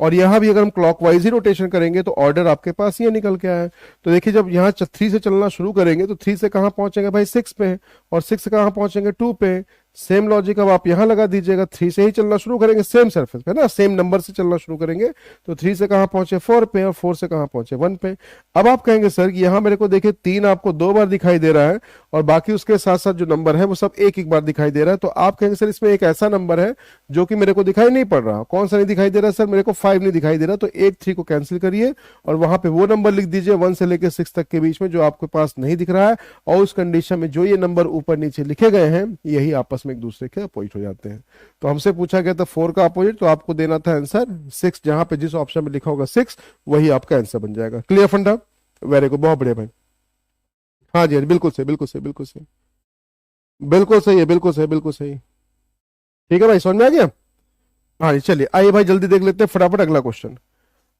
और यहां भी अगर हम क्लॉकवाइज ही रोटेशन करेंगे तो ऑर्डर आपके पास ये निकल के आए। तो देखिए जब यहाँ 3 से चलना शुरू करेंगे तो 3 से कहां पहुंचेंगे भाई, 6 पे, और 6 से कहां पहुंचेंगे, 2 पे। सेम लॉजिक अब आप यहां लगा दीजिएगा, 3 से ही चलना शुरू करेंगे, सेम सरफेस पे ना, सेम नंबर से चलना शुरू करेंगे। तो 3 से कहां पहुंचे, 4 पे, और 4 से कहां पहुंचे, 1 पे। अब आप कहेंगे सर कि यहां मेरे को देखिए 3 आपको 2 बार दिखाई दे रहा है और बाकी उसके साथ साथ जो नंबर है वो सब एक एक बार दिखाई दे रहा है। तो आप कहेंगे सर इसमें एक ऐसा नंबर है जो कि मेरे को दिखाई नहीं पड़ रहा। कौन सा नहीं दिखाई दे रहा सर, मेरे को 5 नहीं दिखाई दे रहा। तो 1 3 को कैंसिल करिए और वहां पे वो नंबर लिख दीजिए 1 से लेकर 6 तक के बीच में जो आपके पास नहीं दिख रहा है। और उस कंडीशन में जो ये नंबर ऊपर नीचे लिखे गए हैं यही आपस में एक दूसरे के अपोजिट हो जाते हैं। तो हमसे पूछा गया था 4 का अपोजिट, तो आपको देना था आंसर 6, जहां पे जिस ऑप्शन में लिखा होगा 6 वही आपका आंसर बन जाएगा। क्लियर फंडा, वेरी गुड, बहुत बढ़िया भाई। हाँ जी, बिल्कुल सही, बिल्कुल सही, बिल्कुल सही, बिल्कुल सही है, बिल्कुल सही, बिल्कुल सही। ठीक है भाई, समझ में आ गया। हाँ जी, चलिए आइए भाई जल्दी देख लेते हैं फटाफट अगला क्वेश्चन।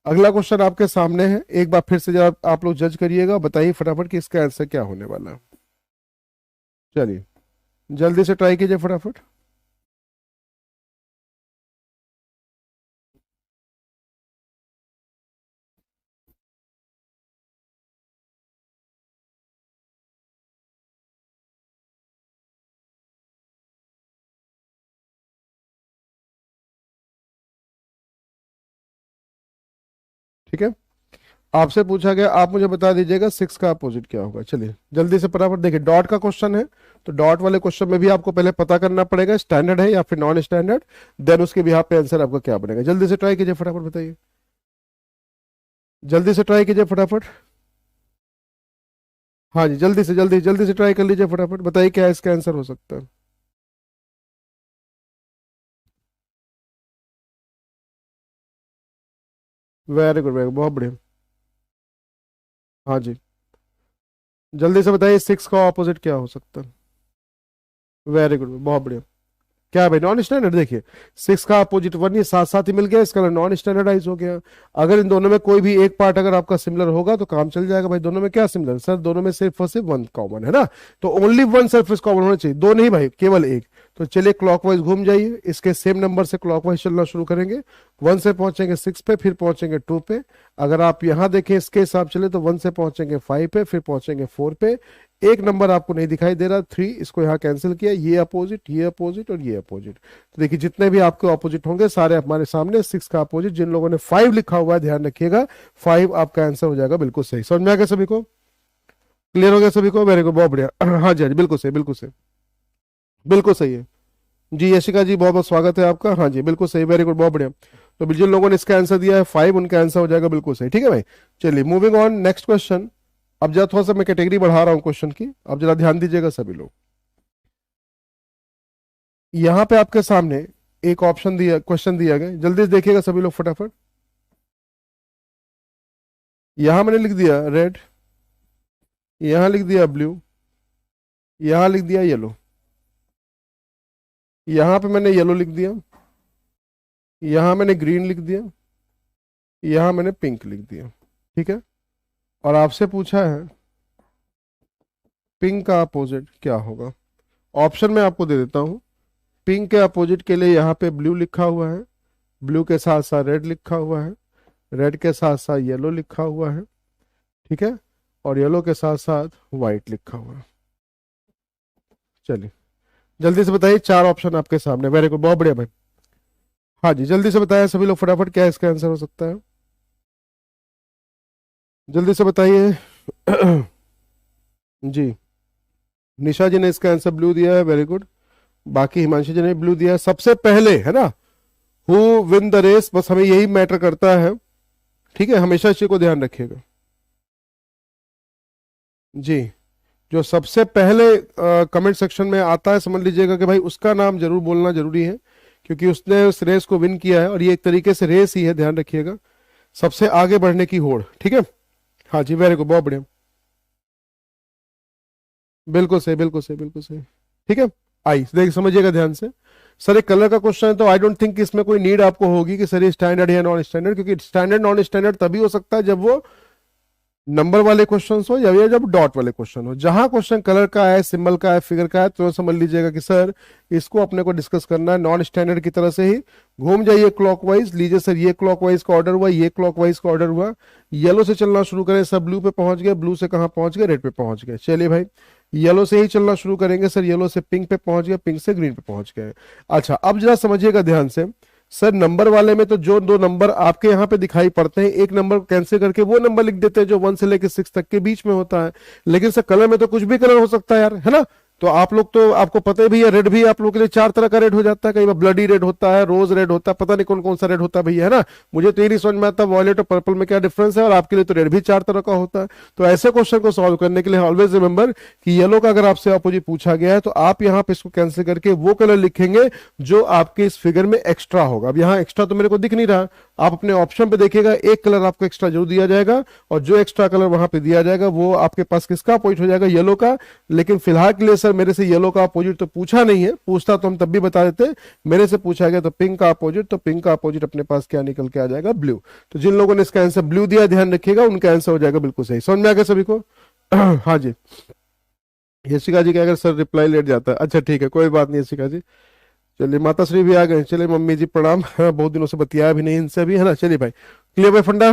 अगला क्वेश्चन आपके सामने है, एक बार फिर से जरा आप लोग जज करिएगा, बताइए फटाफट कि इसका आंसर क्या होने वाला है। चलिए जल्दी से ट्राई कीजिए फटाफट। ठीक है, आपसे पूछा गया, आप मुझे बता दीजिएगा 6 का अपोजिट क्या होगा। चलिए जल्दी से फटाफट देखिए, डॉट का क्वेश्चन है, तो डॉट वाले क्वेश्चन में भी आपको पहले पता करना पड़ेगा स्टैंडर्ड है या फिर नॉन स्टैंडर्ड, देन उसके बिहाफ पे आंसर आपका क्या बनेगा। जल्दी से ट्राई कीजिए फटाफट, बताइए जल्दी से ट्राई कीजिए फटाफट। हाँ जी, जल्दी से ट्राई कर लीजिए फटाफट, बताइए क्या इसका आंसर हो सकता है। वेरी गुड, वेरी गुड, बहुत बढ़िया। हाँ जी, जल्दी से बताइए 6 का ऑपोजिट क्या हो सकता है। वेरी गुड, बहुत बढ़िया। क्या है भाई, नॉन स्टैंडर्ड। देखिए 6 का अपोजिट 1, ये साथ साथ ही मिल गया, इसका नॉन स्टैंडर्डाइज हो गया। अगर इन दोनों में कोई भी एक पार्ट अगर आपका सिमिलर होगा तो काम चल जाएगा भाई। दोनों में क्या सिमिलर सर, दोनों में सिर्फ और सिर्फ वन कॉमन है ना, तो ओनली वन सरफेस कॉमन होना चाहिए, दो नहीं भाई, केवल एक। तो चलिए क्लॉकवाइज घूम जाइए, इसके सेम नंबर से क्लॉकवाइज चलना शुरू करेंगे। 1 से पहुंचेंगे 6 पे, फिर पहुंचेंगे 2 पे। अगर आप यहां देखें इसके हिसाब चले तो 1 से पहुंचेंगे 5 पे, फिर पहुंचेंगे 4 पे। एक नंबर आपको नहीं दिखाई दे रहा 3, इसको यहाँ कैंसिल किया, ये अपोजिट, ये अपोजिट और ये अपोजिट। तो देखिए जितने भी आपके अपोजिट होंगे सारे हमारे सामने। 6 का अपोजिट, जिन लोगों ने 5 लिखा हुआ है ध्यान रखिएगा, 5 आपका आंसर हो जाएगा। बिल्कुल सही, समझ में आ गया सभी को, क्लियर हो गया सभी को, वेरी गुड, बहुत बढ़िया। हाँ जी, बिल्कुल सही, बिल्कुल सही, बिल्कुल सही है जी। यशिका जी बहुत बहुत स्वागत है आपका। हाँ जी बिल्कुल सही, वेरी गुड, बहुत बढ़िया। तो जिन लोगों ने इसका आंसर दिया है 5, उनका आंसर हो जाएगा बिल्कुल सही, ठीक है भाई। चलिए मूविंग ऑन, नेक्स्ट क्वेश्चन। अब जरा थोड़ा सा मैं कैटेगरी बढ़ा रहा हूं क्वेश्चन की, अब जरा ध्यान दीजिएगा सभी लोग। यहां पे आपके सामने एक ऑप्शन दिया, क्वेश्चन दिया गया, जल्दी से देखिएगा सभी लोग फटाफट। यहां मैंने लिख दिया रेड, यहां लिख दिया ब्लू, यहां लिख दिया येलो, यहां पे मैंने येलो लिख दिया, यहां मैंने ग्रीन लिख दिया, यहां मैंने पिंक लिख दिया, ठीक है। और आपसे पूछा है पिंक का अपोजिट क्या होगा। ऑप्शन मैं आपको दे देता हूं। पिंक के अपोजिट के लिए यहाँ पे ब्लू लिखा हुआ है, ब्लू के साथ साथ रेड लिखा हुआ है, रेड के साथ साथ येलो लिखा हुआ है, ठीक है, और येलो के साथ साथ व्हाइट लिखा हुआ है। चलिए जल्दी से बताइए, चार ऑप्शन आपके सामने, वेरी गुड, बहुत बढ़िया भाई। हाँ जी जल्दी से बताइए सभी लोग फटाफट, क्या इसका आंसर हो सकता है, जल्दी से बताइए। जी निशा जी ने इसका आंसर ब्लू दिया है, वेरी गुड। बाकी हिमांशु जी ने ब्लू दिया है। सबसे पहले है ना, हु विन द रेस, बस हमें यही मैटर करता है, ठीक है, हमेशा इस चीज को ध्यान रखिएगा जी। जो सबसे पहले कमेंट सेक्शन में आता है समझ लीजिएगा कि भाई उसका नाम जरूर बोलना जरूरी है, क्योंकि उसने उस रेस को विन किया है, और ये एक तरीके से रेस ही है, ध्यान रखिएगा, सबसे आगे बढ़ने की होड़, ठीक है। हाँ जी वेरी गुड, बहुत बढ़िया, बिल्कुल सही, बिल्कुल सही, बिल्कुल सही, ठीक है। आई देख समझिएगा ध्यान से। सर एक कलर का क्वेश्चन है, तो आई डोंट थिंक इसमें कोई नीड आपको होगी कि सर ये स्टैंडर्ड है या नॉन स्टैंडर्ड, क्योंकि स्टैंडर्ड नॉन स्टैंडर्ड तभी हो सकता है जब वो नंबर वाले क्वेश्चन हो या जब डॉट वाले क्वेश्चन हो। जहां क्वेश्चन कलर का है, सिंबल का है, फिगर का है, तो समझ लीजिएगा कि सर इसको अपने को डिस्कस करना है नॉन स्टैंडर्ड की तरह से ही। घूम जाइए क्लॉकवाइज, लीजिए सर ये क्लॉकवाइज का ऑर्डर हुआ, ये क्लॉकवाइज का ऑर्डर हुआ, येलो से चलना शुरू करें, सब ब्लू पे पहुंच गए, ब्लू से कहां पहुंच गए, रेड पे पहुंच गए। चलिए भाई येलो से ही चलना शुरू करेंगे सर, येलो से पिंक पे पहुंच गए, पिंक से ग्रीन पे पहुंच गए। अच्छा अब जरा समझिएगा ध्यान से, सर नंबर वाले में तो जो दो नंबर आपके यहाँ पे दिखाई पड़ते हैं, एक नंबर कैंसिल करके वो नंबर लिख देते हैं जो 1 से लेकर 6 तक के बीच में होता है। लेकिन सर कलर में तो कुछ भी कलर हो सकता है यार, है ना। तो आप लोग तो आपको पता भी है, रेड भी आप लोग के लिए 4 तरह का रेड हो जाता है, कई बार ब्लडी रेड होता है, रोज रेड होता है, पता नहीं कौन कौन सा रेड होता है भैया, है ना। मुझे तो ये नहीं समझ में आता वॉयलेट और पर्पल में क्या डिफरेंस है, और आपके लिए तो रेड भी 4 तरह का होता है। तो ऐसे क्वेश्चन को सॉल्व करने के लिए ऑलवेज रिमेंबर कि येलो का अगर आपसे अपोजिट पूछा गया है तो आप यहाँ पे इसको कैंसिल करके वो कलर लिखेंगे जो आपके इस फिगर में एक्स्ट्रा होगा। अब यहाँ एक्स्ट्रा तो मेरे को दिख नहीं रहा, आप अपने ऑप्शन पे देखिएगा, एक कलर आपको एक्स्ट्रा जरूर दिया जाएगा, और जो एक्स्ट्रा कलर वहां पे दिया जाएगा वो आपके पास किसका अपोजिट हो जाएगा, येलो का। लेकिन फिलहाल के लिए सर मेरे से येलो का अपोजिट तो पूछा नहीं है, पूछता तो हम तब भी बता देते, मेरे से पूछा गया तो पिंक का अपोजिट, तो पिंक का अपोजिट अपने पास क्या निकल के आ जाएगा, ब्लू। तो जिन लोगों ने इसका आंसर ब्लू दिया ध्यान रखिएगा, उनका आंसर हो जाएगा बिल्कुल सही। समझ में आ गया सभी को। हाँ जी यशिका जी क्या, अगर सर रिप्लाई लेट जाता है, अच्छा ठीक है कोई बात नहीं यशिका जी। चलिए माता श्री भी आ गए, चलिए मम्मी जी प्रणाम, हाँ, बहुत दिनों से बतियाया भी नहीं इनसे भी, है ना। चलिए भाई क्लियर भाई फंडा,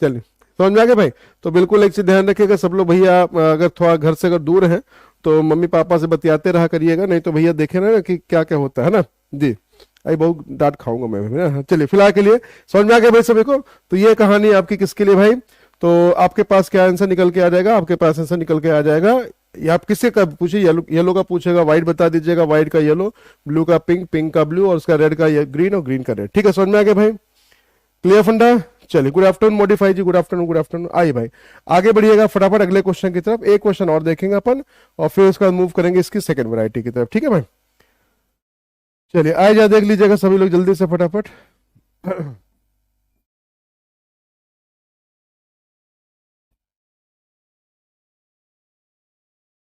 चलिए समझ में आ गया भाई। तो बिल्कुल एक चीज ध्यान रखिएगा सब लोग भैया, अगर थोड़ा घर से अगर दूर है तो मम्मी पापा से बतियाते रहा करिएगा, नहीं तो भैया देखे ना कि क्या क्या होता है ना जी। अरे बहुत डांट खाऊंगा मैं भी ना। चलिए फिलहाल के लिए समझ में आ गया भाई सभी को। तो ये कहानी आपकी किसके लिए भाई, तो आपके पास क्या आंसर निकल के आ जाएगा, आपके पास आंसर निकल के आ जाएगा, या आप किससे का पूछिए, येलो, येलो का पूछेगा व्हाइट बता दीजिएगा, व्हाइट का येलो, ब्लू का पिंक, पिंक का ब्लू, और उसका रेड का ग्रीन, और ग्रीन का रेड। ठीक है समझ में आ गया भाई, क्लियर फंडा। चलिए गुड आफ्टरनून मॉडिफाई जी, गुड आफ्टरनून, गुड आफ्टरनून। आइए भाई आगे बढ़िएगा फटाफट अगले क्वेश्चन की तरफ, एक क्वेश्चन और देखेंगे अपन, और फिर उसके बाद मूव करेंगे इसकी सेकंड वैरायटी की तरफ, ठीक है भाई। चलिए आए जा देख लीजिएगा सभी लोग जल्दी से फटाफट।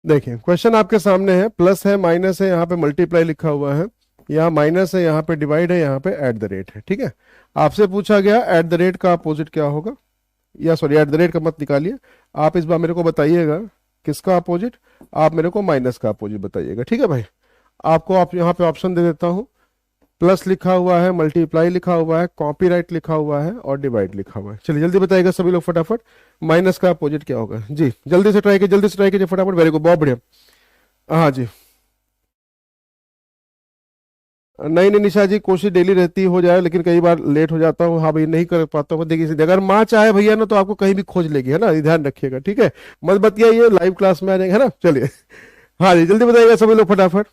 देखिए क्वेश्चन आपके सामने है, प्लस है, माइनस है, यहाँ पे मल्टीप्लाई लिखा हुआ है, यहाँ माइनस है, यहाँ पे डिवाइड है, यहाँ पे एट द रेट है। ठीक है, आपसे पूछा गया एट द रेट का अपोजिट क्या होगा, या सॉरी एट द रेट का मत निकालिए, आप इस बार मेरे को बताइएगा किसका अपोजिट, आप मेरे को माइनस का अपोजिट बताइएगा। ठीक है भाई, आपको आप यहाँ पे ऑप्शन दे देता हूँ, प्लस लिखा हुआ है, मल्टीप्लाई लिखा हुआ है, कॉपीराइट लिखा हुआ है और डिवाइड लिखा हुआ है। चलिए जल्दी बताइएगा सभी लोग फटाफट, माइनस का अपोजिट क्या होगा जी, जल्दी से ट्राई कीजिए, जल्दी से ट्राई कीजिए फटाफट। वेरी गुड, बहुत बढ़िया। हाँ जी, नहीं नहीं निशा जी, कोशिश डेली रहती हो जाए, लेकिन कई बार लेट हो जाता हूँ। हाँ भाई, नहीं कर पाता हूँ। देखिए अगर माँ चाहे भैया ना तो आपको कहीं भी खोज लेगी, है ना, ये ध्यान रखिएगा। ठीक है, मत बतियाइए, लाइव क्लास में आ जाएंगे, है ना। चलिए हाँ जी, जल्दी बताइएगा सभी लोग फटाफट।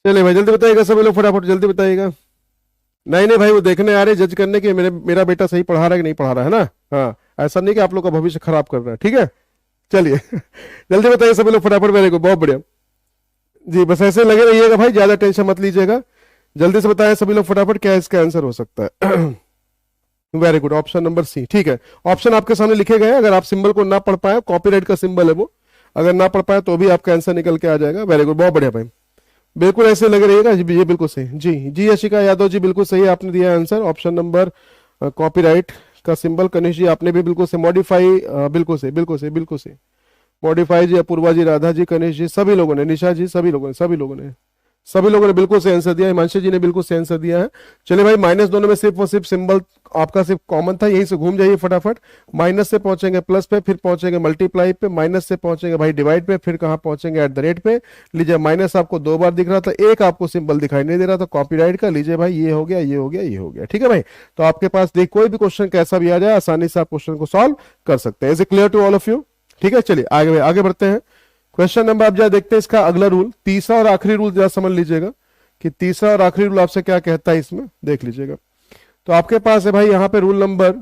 चलिए भाई जल्दी बताइएगा सभी लोग फटाफट, जल्दी बताइएगा। नहीं नहीं भाई, वो देखने आ रहे जज करने के मेरा बेटा सही पढ़ा रहा है कि नहीं पढ़ा रहा है ना। हाँ, ऐसा नहीं कि आप लोग का भविष्य खराब कर रहा है। ठीक है, चलिए जल्दी बताइए सभी लोग फटाफट। मेरे को बहुत बढ़िया जी, बस ऐसे लगे रहिएगा भाई, ज्यादा टेंशन मत लीजिएगा। जल्दी से बताएं सभी लोग फटाफट, क्या इसका आंसर हो सकता है। Very good, option number C. ठीक है, ऑप्शन आपके सामने लिखे गए हैं, अगर आप सिंबल को ना पढ़ पाए, कॉपीराइट का सिंबल है वो, अगर ना पढ़ पाए तो भी आपका आंसर निकल के आ जाएगा। वेरी गुड, बहुत बढ़िया भाई, बिल्कुल ऐसे लग रहिएगा जी, ये बिल्कुल सही। जी जी यशिका यादव जी, बिल्कुल सही आपने दिया आंसर, ऑप्शन नंबर कॉपीराइट का सिंबल। कनिष्ठ जी आपने भी बिल्कुल से मॉडिफाई, बिल्कुल सही, बिल्कुल सही, बिल्कुल सही। मॉडिफाई जी, अपूर्वा जी, राधा जी, कनिष्ठ जी, सभी लोगों ने, निशा जी, सभी लोगों ने बिल्कुल सही आंसर दिया। हिमांशु जी ने बिल्कुल सही आंसर दिया है। चलिए भाई, माइनस दोनों में सिर्फ और सिर्फ सिंबल आपका सिर्फ कॉमन था, यहीं से घूम जाइए फटाफट। माइनस से पहुंचेंगे प्लस पे, फिर पहुंचेंगे मल्टीप्लाई पे, माइनस से पहुंचेंगे भाई डिवाइड पे, फिर कहां पहुंचेंगे एट द रेट पे। लीजिए, माइनस आपको 2 बार दिख रहा था, एक आपको सिंबल दिखाई नहीं दे रहा था कॉपीराइट का। लीजिए भाई, ये हो गया, ये हो गया, ये हो गया। ठीक है भाई, तो आपके पास देख कोई भी क्वेश्चन कैसा भी आ जाए, आसानी से आप क्वेश्चन को सॉल्व कर सकते हैं। Is it clear to all of you? ठीक है, चलिए आगे आगे बढ़ते हैं। क्वेश्चन नंबर आप जरा देखते हैं, इसका अगला रूल, तीसरा और आखिरी रूल जरा समझ लीजिएगा कि तीसरा और आखिरी रूल आपसे क्या कहता है, इसमें देख लीजिएगा। तो आपके पास है भाई यहां पे रूल नंबर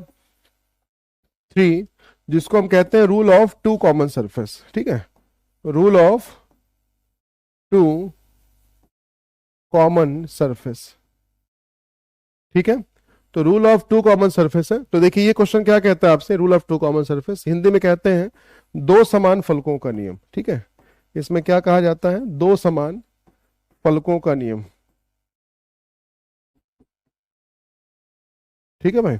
3, जिसको हम कहते हैं rule of two common surface. ठीक है, rule of two common surface. ठीक है, तो rule of two common surface है। तो देखिए ये क्वेश्चन क्या कहता है आपसे, rule of two common surface, Hindi में कहते हैं दो समान फलकों का नियम। ठीक है, इसमें क्या कहा जाता है, दो समान फलकों का नियम। ठीक है भाई,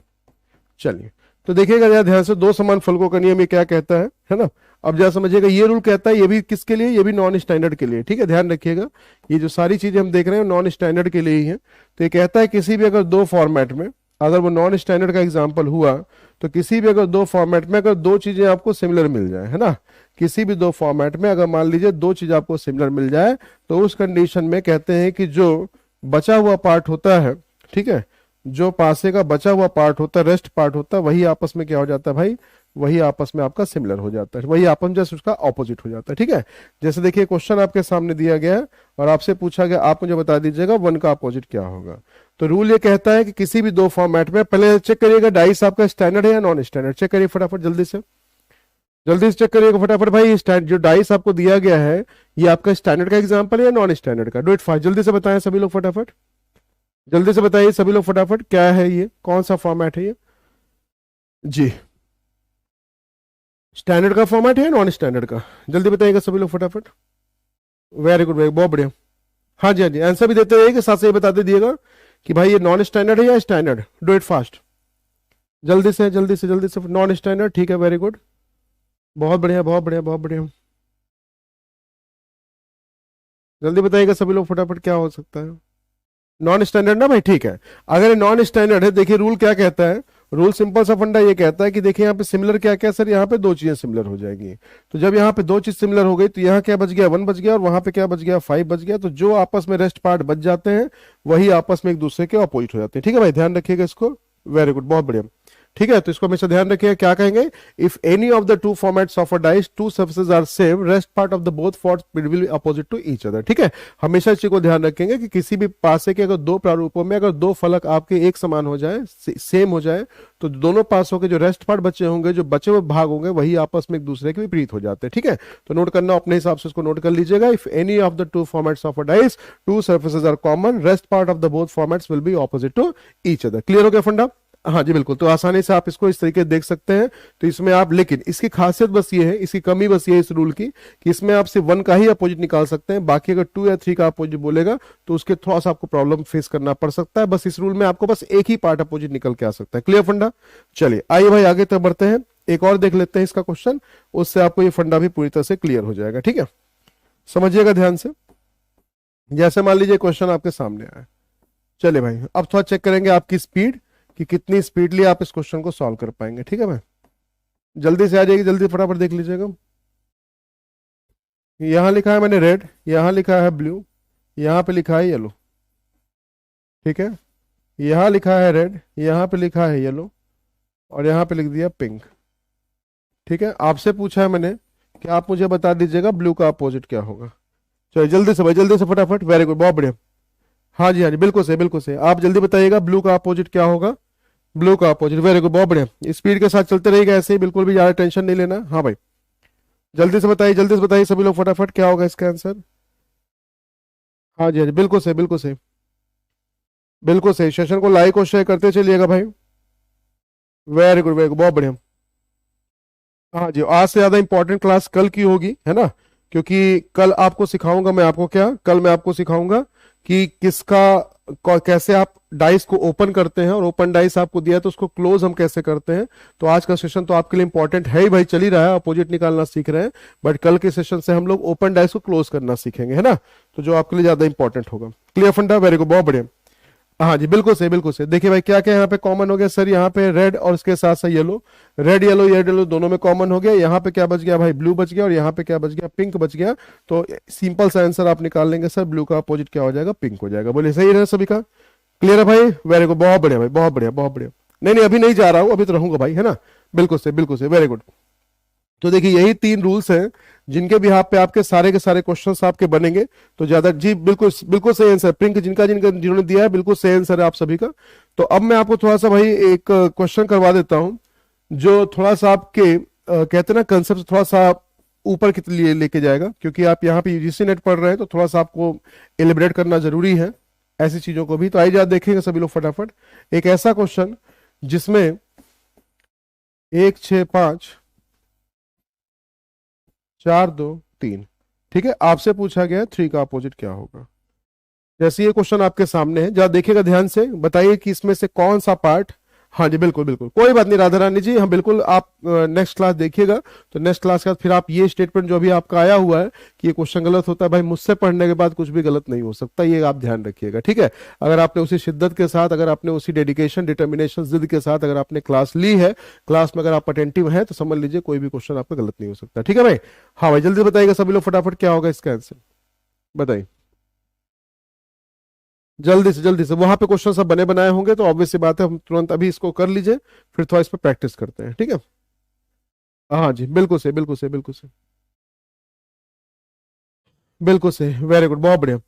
चलिए तो देखिएगा जरा ध्यान से, दो समान फलकों का नियम ये क्या कहता है ना। अब जरा समझिएगा, ये रूल कहता है, ये भी किसके लिए, ये भी नॉन स्टैंडर्ड के लिए। ठीक है, ध्यान रखिएगा, ये जो सारी चीजें हम देख रहे हैं नॉन स्टैंडर्ड के लिए ही है। तो ये कहता है किसी भी अगर दो फॉर्मेट में, अगर वो नॉन स्टैंडर्ड का एग्जाम्पल हुआ, तो किसी भी अगर दो फॉर्मेट में अगर दो चीजें आपको सिमिलर मिल जाए, है ना, किसी भी दो फॉर्मेट में अगर मान लीजिए दो चीज आपको सिमिलर मिल जाए, तो उस कंडीशन में कहते हैं कि जो बचा हुआ पार्ट होता है, ठीक है, जो पासे का बचा हुआ पार्ट होता है, रेस्ट पार्ट होता है, वही आपस में क्या हो जाता है भाई, वही आपस में आपका सिमिलर हो जाता है, वही आपस में जैसे उसका ऑपोजिट हो जाता है। ठीक है, जैसे देखिए क्वेश्चन आपके सामने दिया गया है और आपसे पूछा गया, आप मुझे बता दीजिएगा वन का अपोजिट क्या होगा। तो रूल ये कहता है कि किसी भी दो फॉर्मेट में, पहले चेक करिएगा डाइस आपका स्टैंडर्ड है या नॉन स्टैंडर्ड, चेक करिए फटाफट, जल्दी से चेक करिएगा फटाफट भाई। जो डाइस आपको दिया गया है, ये आपका स्टैंडर्ड का एग्जाम्पल है या नॉन स्टैंडर्ड का, डू इट फास्ट, जल्दी से बताएं सभी लोग फटाफट, जल्दी से बताइए सभी लोग फटाफट, क्या है ये, कौन सा फॉर्मेट है ये जी, स्टैंडर्ड का फॉर्मेट है नॉन स्टैंडर्ड का, जल्दी बताइएगा सभी लोग फटाफट। वेरी गुड, वेरी बहुत बढ़िया। हाँ जी, हाँ जी, आंसर भी देते रहिए, साथ से ये बताते दिएगा कि भाई ये नॉन स्टैंडर्ड है या स्टैंडर्ड, डू इट फास्ट, जल्दी से जल्दी से जल्दी से। नॉन स्टैंडर्ड, ठीक है, वेरी गुड, बहुत बढ़िया, बहुत बढ़िया, बहुत बढ़िया, जल्दी बताइएगा सभी लोग फटाफट, क्या हो सकता है, नॉन स्टैंडर्ड ना भाई। ठीक है, अगर ये नॉन स्टैंडर्ड है, देखिए रूल क्या कहता है, रूल सिंपल सा फंडा ये कहता है कि देखिए यहाँ पे सिमिलर क्या क्या सर, यहाँ पे दो चीजें सिमिलर हो जाएगी। तो जब यहाँ पे दो चीज सिमिलर हो गई, तो यहाँ क्या बच गया, 1 बच गया, और वहां पे क्या बच गया, 5 बच गया। तो जो आपस में रेस्ट पार्ट बच जाते हैं, वही आपस में एक दूसरे के अपोजिट हो जाते हैं। ठीक है भाई, ध्यान रखिएगा इसको, वेरी गुड, बहुत बढ़िया। ठीक है, तो इसको हमेशा ध्यान रखिएगा, क्या कहेंगे, if any of the two formats of a dice, two surfaces are same, rest part of the both forms will be opposite to each other. ठीक है, हमेशा इस चीज को ध्यान रखेंगे कि किसी भी पासे के अगर दो प्रारूपों में अगर दो फलक आपके एक समान हो जाए, सेम हो जाए, तो दोनों पासों के जो रेस्ट पार्ट बचे होंगे, जो बचे हुए भाग होंगे, वही आपस में एक दूसरे के विपरीत हो जाते हैं। ठीक है, तो नोट करना अपने हिसाब से, इसको नोट कर लीजिएगा, if any of the two formats of a dice, two surfaces are common, rest part of the both formats will be opposite to each other. Clear हो गया फंडा? हाँ जी बिल्कुल, तो आसानी से आप इसको इस तरीके से देख सकते हैं। तो इसमें आप, लेकिन इसकी खासियत बस ये है, इसकी कमी बस ये है इस रूल की, कि इसमें आप सिर्फ 1 का ही अपोजिट निकाल सकते हैं, बाकी अगर 2 या 3 का अपोजिट बोलेगा तो उसके थोड़ा सा आपको प्रॉब्लम फेस करना पड़ सकता है। बस इस रूल में आपको बस एक ही पार्ट अपोजिट निकल के आ सकता है। क्लियर फंडा? चलिए आइए भाई आगे तक बढ़ते हैं, एक और देख लेते हैं इसका क्वेश्चन, उससे आपको ये फंडा भी पूरी तरह से क्लियर हो जाएगा। ठीक है, समझिएगा ध्यान से। जैसे मान लीजिए क्वेश्चन आपके सामने आया, चलिए भाई अब थोड़ा चेक करेंगे आपकी स्पीड, कि कितनी स्पीडली आप इस क्वेश्चन को सॉल्व कर पाएंगे। ठीक है भाई, जल्दी से आ जाएगी, जल्दी फटाफट देख लीजिएगा। यहां लिखा है मैंने रेड, यहां लिखा है ब्लू, यहां पे लिखा है येलो। ठीक है, यहां लिखा है रेड, यहां पे लिखा है येलो, और यहां पे लिख दिया पिंक। ठीक है, आपसे पूछा है मैंने कि आप मुझे बता दीजिएगा ब्लू का अपोजिट क्या होगा। चलिए जल्दी से भाई, जल्दी से फटाफट, वेरी गुड, बहुत बढ़िया। हाँ जी हाँ जी, बिल्कुल सही बिल्कुल सही, आप जल्दी बताइएगा ब्लू का अपोजिट क्या होगा। ब्लू का अपोजिट, वेरी गुड, बहुत बढ़िया। स्पीड के साथ चलते रहिएगा ऐसे ही, बिल्कुल भी ज्यादा टेंशन नहीं लेना। हाँ भाई जल्दी से बताइए, जल्दी से बताइए सभी लोग फटाफट, क्या होगा इसका आंसर। हाँ जी हाँ जी, बिल्कुल सही बिल्कुल सही बिल्कुल सही। सेशन को लाइक और शेयर करते चलिएगा भाई, वेरी गुड वेरी गुड, बहुत बढ़िया। हाँ जी, आज से ज्यादा इंपॉर्टेंट क्लास कल की होगी, है ना, क्योंकि कल आपको सिखाऊंगा मैं, आपको क्या, कल मैं आपको सिखाऊंगा कि कैसे आप डाइस को ओपन करते हैं, और ओपन डाइस आपको दिया है तो उसको क्लोज हम कैसे करते हैं। तो आज का सेशन तो आपके लिए इंपॉर्टेंट है ही भाई, चल ही रहा है, अपोजिट निकालना सीख रहे हैं, बट कल के सेशन से हम लोग ओपन डाइस को क्लोज करना सीखेंगे, है ना, तो जो आपके लिए ज्यादा इंपॉर्टेंट होगा। क्लियर फंडा, वेरी गुड, बहुत बढ़िया। हाँ जी बिल्कुल सही बिल्कुल सही। देखिए भाई क्या क्या यहाँ पे कॉमन हो गया सर, यहाँ पे रेड और उसके साथ साथ येलो, रेड येलो दोनों में कॉमन हो गया। यहाँ पे क्या बच गया भाई, ब्लू बच गया, और यहाँ पे क्या बच गया, पिंक बच गया। तो सिंपल सा आंसर आप निकाल लेंगे सर, ब्लू का अपोजिट क्या हो जाएगा, पिंक हो जाएगा। बोलिए सही है सभी का? क्लियर है भाई, वेरी गुड, बहुत बढ़िया भाई, बहुत बढ़िया बहुत बढ़िया। नहीं नहीं अभी नहीं जा रहा हूँ, अभी तो रहूंगा भाई, है ना, बिल्कुल सही, वेरी गुड। तो देखिए यही 3 रूल्स हैं जिनके बिहाफ पे आपके सारे के सारे क्वेश्चंस आपके बनेंगे। तो ज्यादा जी बिल्कुल बिल्कुल सही आंसर, प्रिंक जिनका जिनका जिन्होंने दिया है, बिल्कुल सही आंसर है आप सभी का। तो अब मैं आपको थोड़ा सा भाई एक क्वेश्चन करवा देता हूं, जो थोड़ा सा आपके कहते हैं ना कंसेप्ट थोड़ा सा ऊपर के लिए लेके जाएगा, क्योंकि आप यहाँ पे यूजीसी नेट पढ़ रहे हैं तो थोड़ा सा आपको एलिब्रेट करना जरूरी है ऐसी चीजों को भी। तो आइए आप देखेंगे सभी लोग फटाफट, एक ऐसा क्वेश्चन जिसमें 1 6 5 4 2 3, ठीक है, आपसे पूछा गया 3 का अपोजिट क्या होगा। जैसे ये क्वेश्चन आपके सामने है, जरा देखिएगा ध्यान से, बताइए कि इसमें से कौन सा पार्ट, हाँ जी बिल्कुल बिल्कुल, कोई बात नहीं राधा रानी जी, हम बिल्कुल, आप नेक्स्ट क्लास देखिएगा, तो नेक्स्ट क्लास के बाद फिर आप ये स्टेटमेंट जो भी आपका आया हुआ है कि ये क्वेश्चन गलत होता है, भाई मुझसे पढ़ने के बाद कुछ भी गलत नहीं हो सकता, ये आप ध्यान रखिएगा। ठीक है, अगर आपने उसी शिद्दत के साथ, अगर आपने उसी डेडिकेशन डिटर्मिनेशन जिद के साथ अगर आपने क्लास ली है, क्लास में अगर आप अटेंटिव हैं, तो समझ लीजिए कोई भी क्वेश्चन आपका गलत नहीं हो सकता। ठीक है भाई, हाँ भाई जल्दी बताइएगा सभी लोग फटाफट, क्या होगा इसका आंसर, बताइए जल्दी से। वहां पे क्वेश्चन सब बने बनाए होंगे, तो ऑब्वियस सी बात है, हम तुरंत अभी इसको कर लीजिए, फिर थोड़ा इस पर प्रैक्टिस करते हैं। ठीक है, हाँ जी बिल्कुल सही बिल्कुल सही बिल्कुल सही बिल्कुल सही, वेरी गुड, बहुत बढ़िया।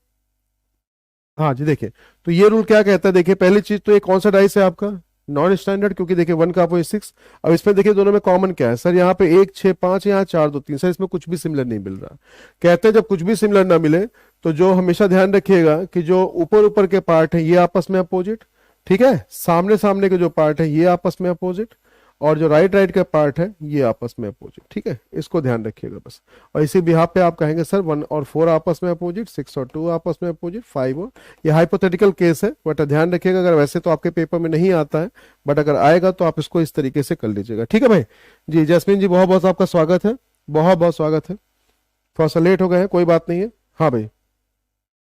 हाँ जी देखिए, तो ये रूल क्या कहता है, देखिए पहली चीज तो ये कौन सा डाइस है आपका, नॉन स्टैंडर्ड, क्योंकि देखिए 1 का अपोजिट 6। अब इसमें देखिए दोनों में कॉमन क्या है सर, यहाँ पे 1 6 5, यहाँ 4 2 3, सर इसमें कुछ भी सिमिलर नहीं मिल रहा। कहते हैं जब कुछ भी सिमिलर ना मिले, तो जो हमेशा ध्यान रखिएगा कि जो ऊपर ऊपर के पार्ट है ये आपस में अपोजिट, ठीक है, सामने सामने के जो पार्ट है ये आपस में अपोजिट, और जो राइट राइट का पार्ट है ये आपस में अपोजिट। ठीक है, इसको ध्यान रखिएगा बस। और इसी बिहाफ पे आप कहेंगे सर 1 और 4 आपस में अपोजिट, 6 और 2 आपस में अपोजिट, 5 और, ये हाइपोथेटिकल केस है, बट ध्यान रखिएगा, अगर वैसे तो आपके पेपर में नहीं आता है, बट अगर आएगा तो आप इसको इस तरीके से कर लीजिएगा। ठीक है भाई जी, जैस्मीन जी बहुत बहुत आपका स्वागत है, बहुत बहुत स्वागत है, थोड़ा सा लेट हो गए हैं, कोई बात नहीं है। हाँ भाई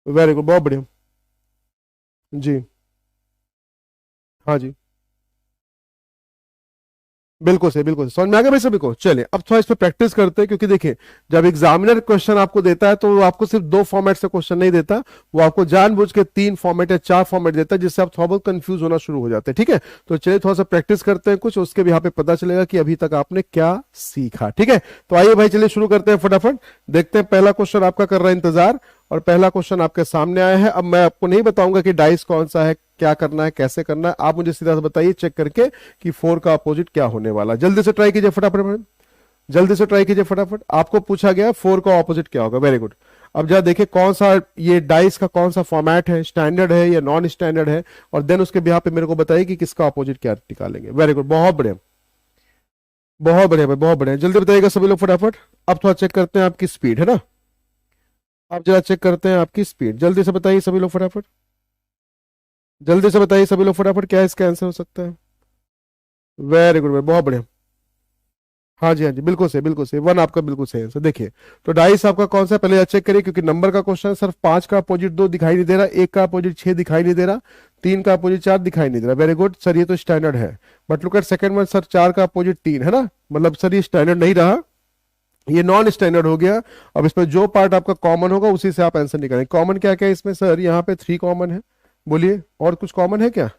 वेरी गुड, बहुत बढ़िया जी, हाँ जी बिल्कुल सही, समझ में आ गया भाई सभी को। चलिए अब थोड़ा इस पे प्रैक्टिस करते हैं, क्योंकि देखिए जब एग्जामिनर क्वेश्चन आपको देता है तो वो आपको सिर्फ 2 फॉर्मेट से क्वेश्चन नहीं देता, वो आपको जानबूझ के 3 फॉर्मेट या 4 फॉर्मेट देता है, जिससे आप थोड़ा बहुत कंफ्यूज होना शुरू हो जाते हैं। ठीक है, तो चलिए थोड़ा सा प्रैक्टिस करते हैं कुछ, उसके भी यहाँ पे पता चलेगा कि अभी तक आपने क्या सीखा। ठीक है, तो आइए भाई चलिए शुरू करते हैं फटाफट, देखते हैं पहला क्वेश्चन आपका कर रहा है इंतजार, और पहला क्वेश्चन आपके सामने आया है। अब मैं आपको नहीं बताऊंगा कि डाइस कौन सा है, क्या करना है, कैसे करना है, आप मुझे सीधा से बताइए चेक करके कि 4 का अपोजिट क्या होने वाला। जल्दी से ट्राई कीजिए फटाफट, जल्दी से ट्राई कीजिए फटाफट। आपको पूछा गया 4 का ऑपोजिट क्या होगा, वेरी गुड। अब जरा देखिए कौन सा ये डाइस का कौन सा फॉर्मेट है, स्टैंडर्ड है या नॉन स्टैंडर्ड है, और देन उसके बिहाफ पे मेरे को बताइए कि किसका अपोजिट क्या निकालेंगे। वेरी गुड, बहुत बढ़िया, बहुत बढ़िया भाई, बहुत बढ़िया, जल्दी बताइएगा सभी लोग फटाफट। अब थोड़ा चेक करते हैं आपकी स्पीड, है ना, आप जरा चेक करते हैं आपकी स्पीड, जल्दी से बताइए सभी लोग फटाफट, जल्दी से बताइए सभी लोग फटाफट, क्या इसका आंसर हो सकता है। वेरी गुड भाई, बहुत बढ़िया। हाँ जी, हाँ जी, बिल्कुल सही, बिल्कुल सही, वन आपका बिल्कुल सही आंसर। देखिए तो डाइस आपका कौन सा, पहले चेक करिए, क्योंकि नंबर का क्वेश्चन है, सिर्फ 5 का अपोजिट 2 दिखाई नहीं दे रहा, 1 का अपोजिट 6 दिखाई नहीं दे रहा, 3 का अपोजिट 4 दिखाई नहीं दे रहा। वेरी गुड सर, ये तो स्टैंडर्ड है। But look at second one sir, 4 का अपोजिट 3 है ना, मतलब सर ये स्टैंडर्ड नहीं रहा, ये नॉन स्टैंडर्ड हो गया। अब इसमें जो पार्ट आपका कॉमन होगा उसी से आप आंसर निकालेंगे। कॉमन क्या क्या है इसमें सर, यहाँ पे 3 कॉमन है, बोलिए और कुछ कॉमन है क्या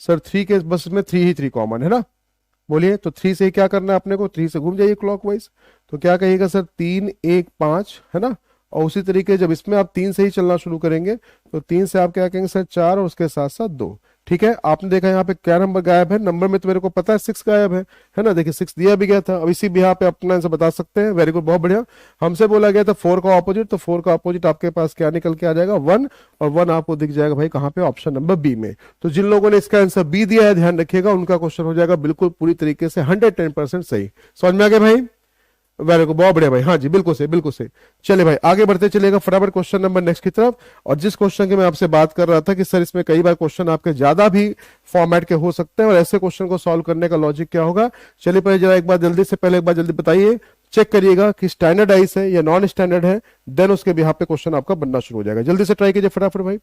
सर, 3 के बस इसमें 3 ही 3 कॉमन है ना, बोलिए। तो 3 से क्या करना है अपने को, 3 से घूम जाइए क्लॉकवाइज, तो क्या कहिएगा सर, 3 1 5 है ना। और उसी तरीके जब इसमें आप 3 से ही चलना शुरू करेंगे तो 3 से आप क्या कहेंगे सर, 4 और उसके साथ साथ 2। ठीक है, आपने देखा यहाँ पे क्या नंबर गायब है, नंबर में तो मेरे को पता है 6 गायब है ना, देखिए 6 दिया भी गया था। अब इसी भी यहाँ पे अपना आंसर बता सकते हैं। वेरी गुड, बहुत बढ़िया। हमसे बोला गया था 4 का ऑपोजिट, तो 4 का ऑपोजिट आपके पास क्या निकल के आ जाएगा, 1, और 1 आपको दिख जाएगा भाई कहाँ पे, ऑप्शन नंबर बी में। तो जिन लोगों ने इसका आंसर बी दिया है ध्यान रखिएगा, उनका क्वेश्चन हो जाएगा बिल्कुल पूरी तरीके से 110% सही। समझ में आ गया भाई, वेरी गुड, बहुत बढ़िया भाई, हाँ जी बिल्कुल सही, बिल्कुल सही। चलिए भाई आगे बढ़ते चलेगा फटाफट क्वेश्चन नंबर नेक्स्ट की तरफ। और जिस क्वेश्चन की मैं आपसे बात कर रहा था कि सर इसमें कई बार क्वेश्चन आपके ज्यादा भी फॉर्मेट के हो सकते हैं, और ऐसे क्वेश्चन को सॉल्व करने का लॉजिक क्या होगा। चलिए पहले जरा एक बार जल्दी से, पहले एक बार जल्दी बताइए, चेक करिएगा कि स्टैंडर्डाइज है या नॉन स्टैंडर्ड है, देन उसके बिहाफ पे क्वेश्चन आपका बनना शुरू हो जाएगा। जल्दी से ट्राई कीजिए फटाफट भाई,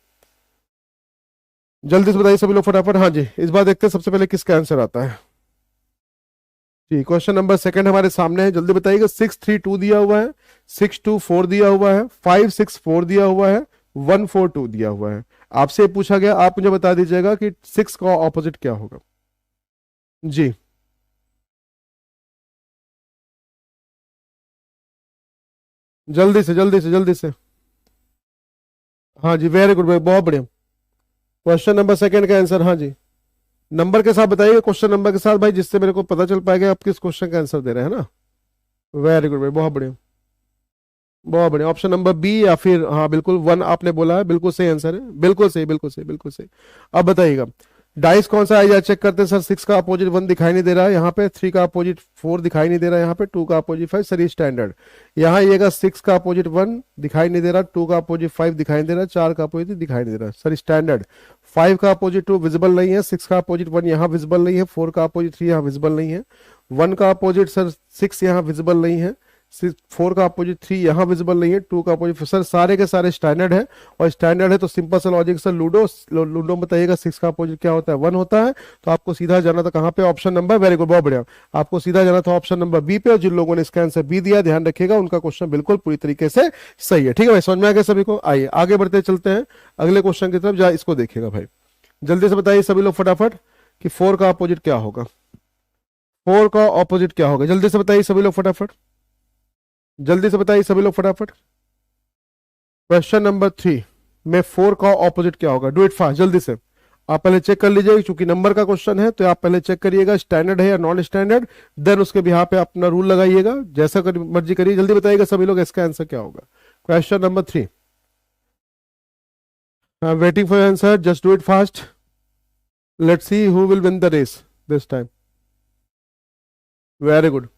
जल्दी से बताइए सभी लोग फटाफट। हाँ जी, इस बार देखते हैं सबसे पहले किसका आंसर आता है जी। क्वेश्चन नंबर सेकंड हमारे सामने है, जल्दी बताइएगा। 6 3 2 दिया हुआ है, 6 2 4 दिया हुआ है, 5 6 4 दिया हुआ है, 1 4 2 दिया हुआ है। आपसे पूछा गया, आप मुझे बता दीजिएगा कि 6 का ऑपोजिट क्या होगा जी। जल्दी से जल्दी से जल्दी से, हाँ जी वेरी गुड भाई, बहुत बढ़िया। क्वेश्चन नंबर सेकंड का आंसर, हाँ जी नंबर के साथ बताइए, क्वेश्चन नंबर के साथ भाई, जिससे मेरे को पता चल पाएगा आप किस क्वेश्चन का आंसर दे रहे हैं ना। वेरी गुड भाई, बहुत बढ़िया, बहुत बढ़िया। ऑप्शन नंबर बी या फिर हाँ बिल्कुल 1 आपने बोला है, बिल्कुल सही आंसर है, बिल्कुल सही, बिल्कुल सही, बिल्कुल सही। अब बताइएगा डाइस कौन सा है, चेक करते हैं सर। 6 का अपोजिट 1 दिखाई नहीं दे रहा है यहाँ पे, 3 का अपोजिट 4 दिखाई नहीं दे रहा है यहाँ पे, 2 का अपोजिट 5, सर ये स्टैंडर्ड। यहाँ ये 6 का अपोजिट 1 दिखाई नहीं दे रहा, 2 का अपोजिट 5 दिखाई नहीं दे रहा, 4 का अपोजिट दिखाई नहीं दे रहा, सर स्टैंडर्ड। 5 का अपोजिट 2 विजिबल नहीं है, 6 का अपोजिट 1 यहाँ विजिबल नहीं है, 4 का अपोजिट 3 यहाँ विजिबल नहीं है, 1 का अपोजिट सर 6 यहाँ विजिबल नहीं है, 4 का अपोजिट 3 यहाँ विजिबल नहीं है, 2 का अपोजिट, सर सारे के सारे स्टैंडर्ड है। और स्टैंडर्ड है तो सिंपल सा लॉजिक सर, लूडो लूडो बताइएगा 6 का अपोजिट क्या होता है, 1 होता है। तो आपको सीधा जाना था कहाँ पे, ऑप्शन नंबर, वेरी गुड बहुत बढ़िया, आपको सीधा जाना था ऑप्शन नंबर बी पे। और जिन लोगों ने इसका आंसर बी दिया ध्यान रखिएगा, उनका क्वेश्चन बिल्कुल पूरी तरीके से सही है। ठीक है भाई, समझ में आ गया सभी को। आइए आगे बढ़ते चलते हैं अगले क्वेश्चन की तरफ, जा इसको देखिएगा भाई, जल्दी से बताइए सभी लोग फटाफट कि 4 का अपोजिट क्या होगा, 4 का ऑपोजिट क्या होगा, जल्दी से बताइए सभी लोग फटाफट, जल्दी से बताइए सभी लोग फटाफट। क्वेश्चन नंबर 3 में 4 का ऑपोजिट क्या होगा, डू इट फास्ट, जल्दी से। आप पहले चेक कर लीजिए, क्योंकि नंबर का क्वेश्चन है तो आप पहले चेक करिएगा स्टैंडर्ड है या नॉन स्टैंडर्ड, देन उसके बिहाफ पे अपना रूल लगाइएगा, जैसा मर्जी करिए। जल्दी बताइएगा सभी लोग इसका आंसर क्या होगा। Question number 3, I am waiting for answer, just do it fast, let's see who will win the race this time. Very good,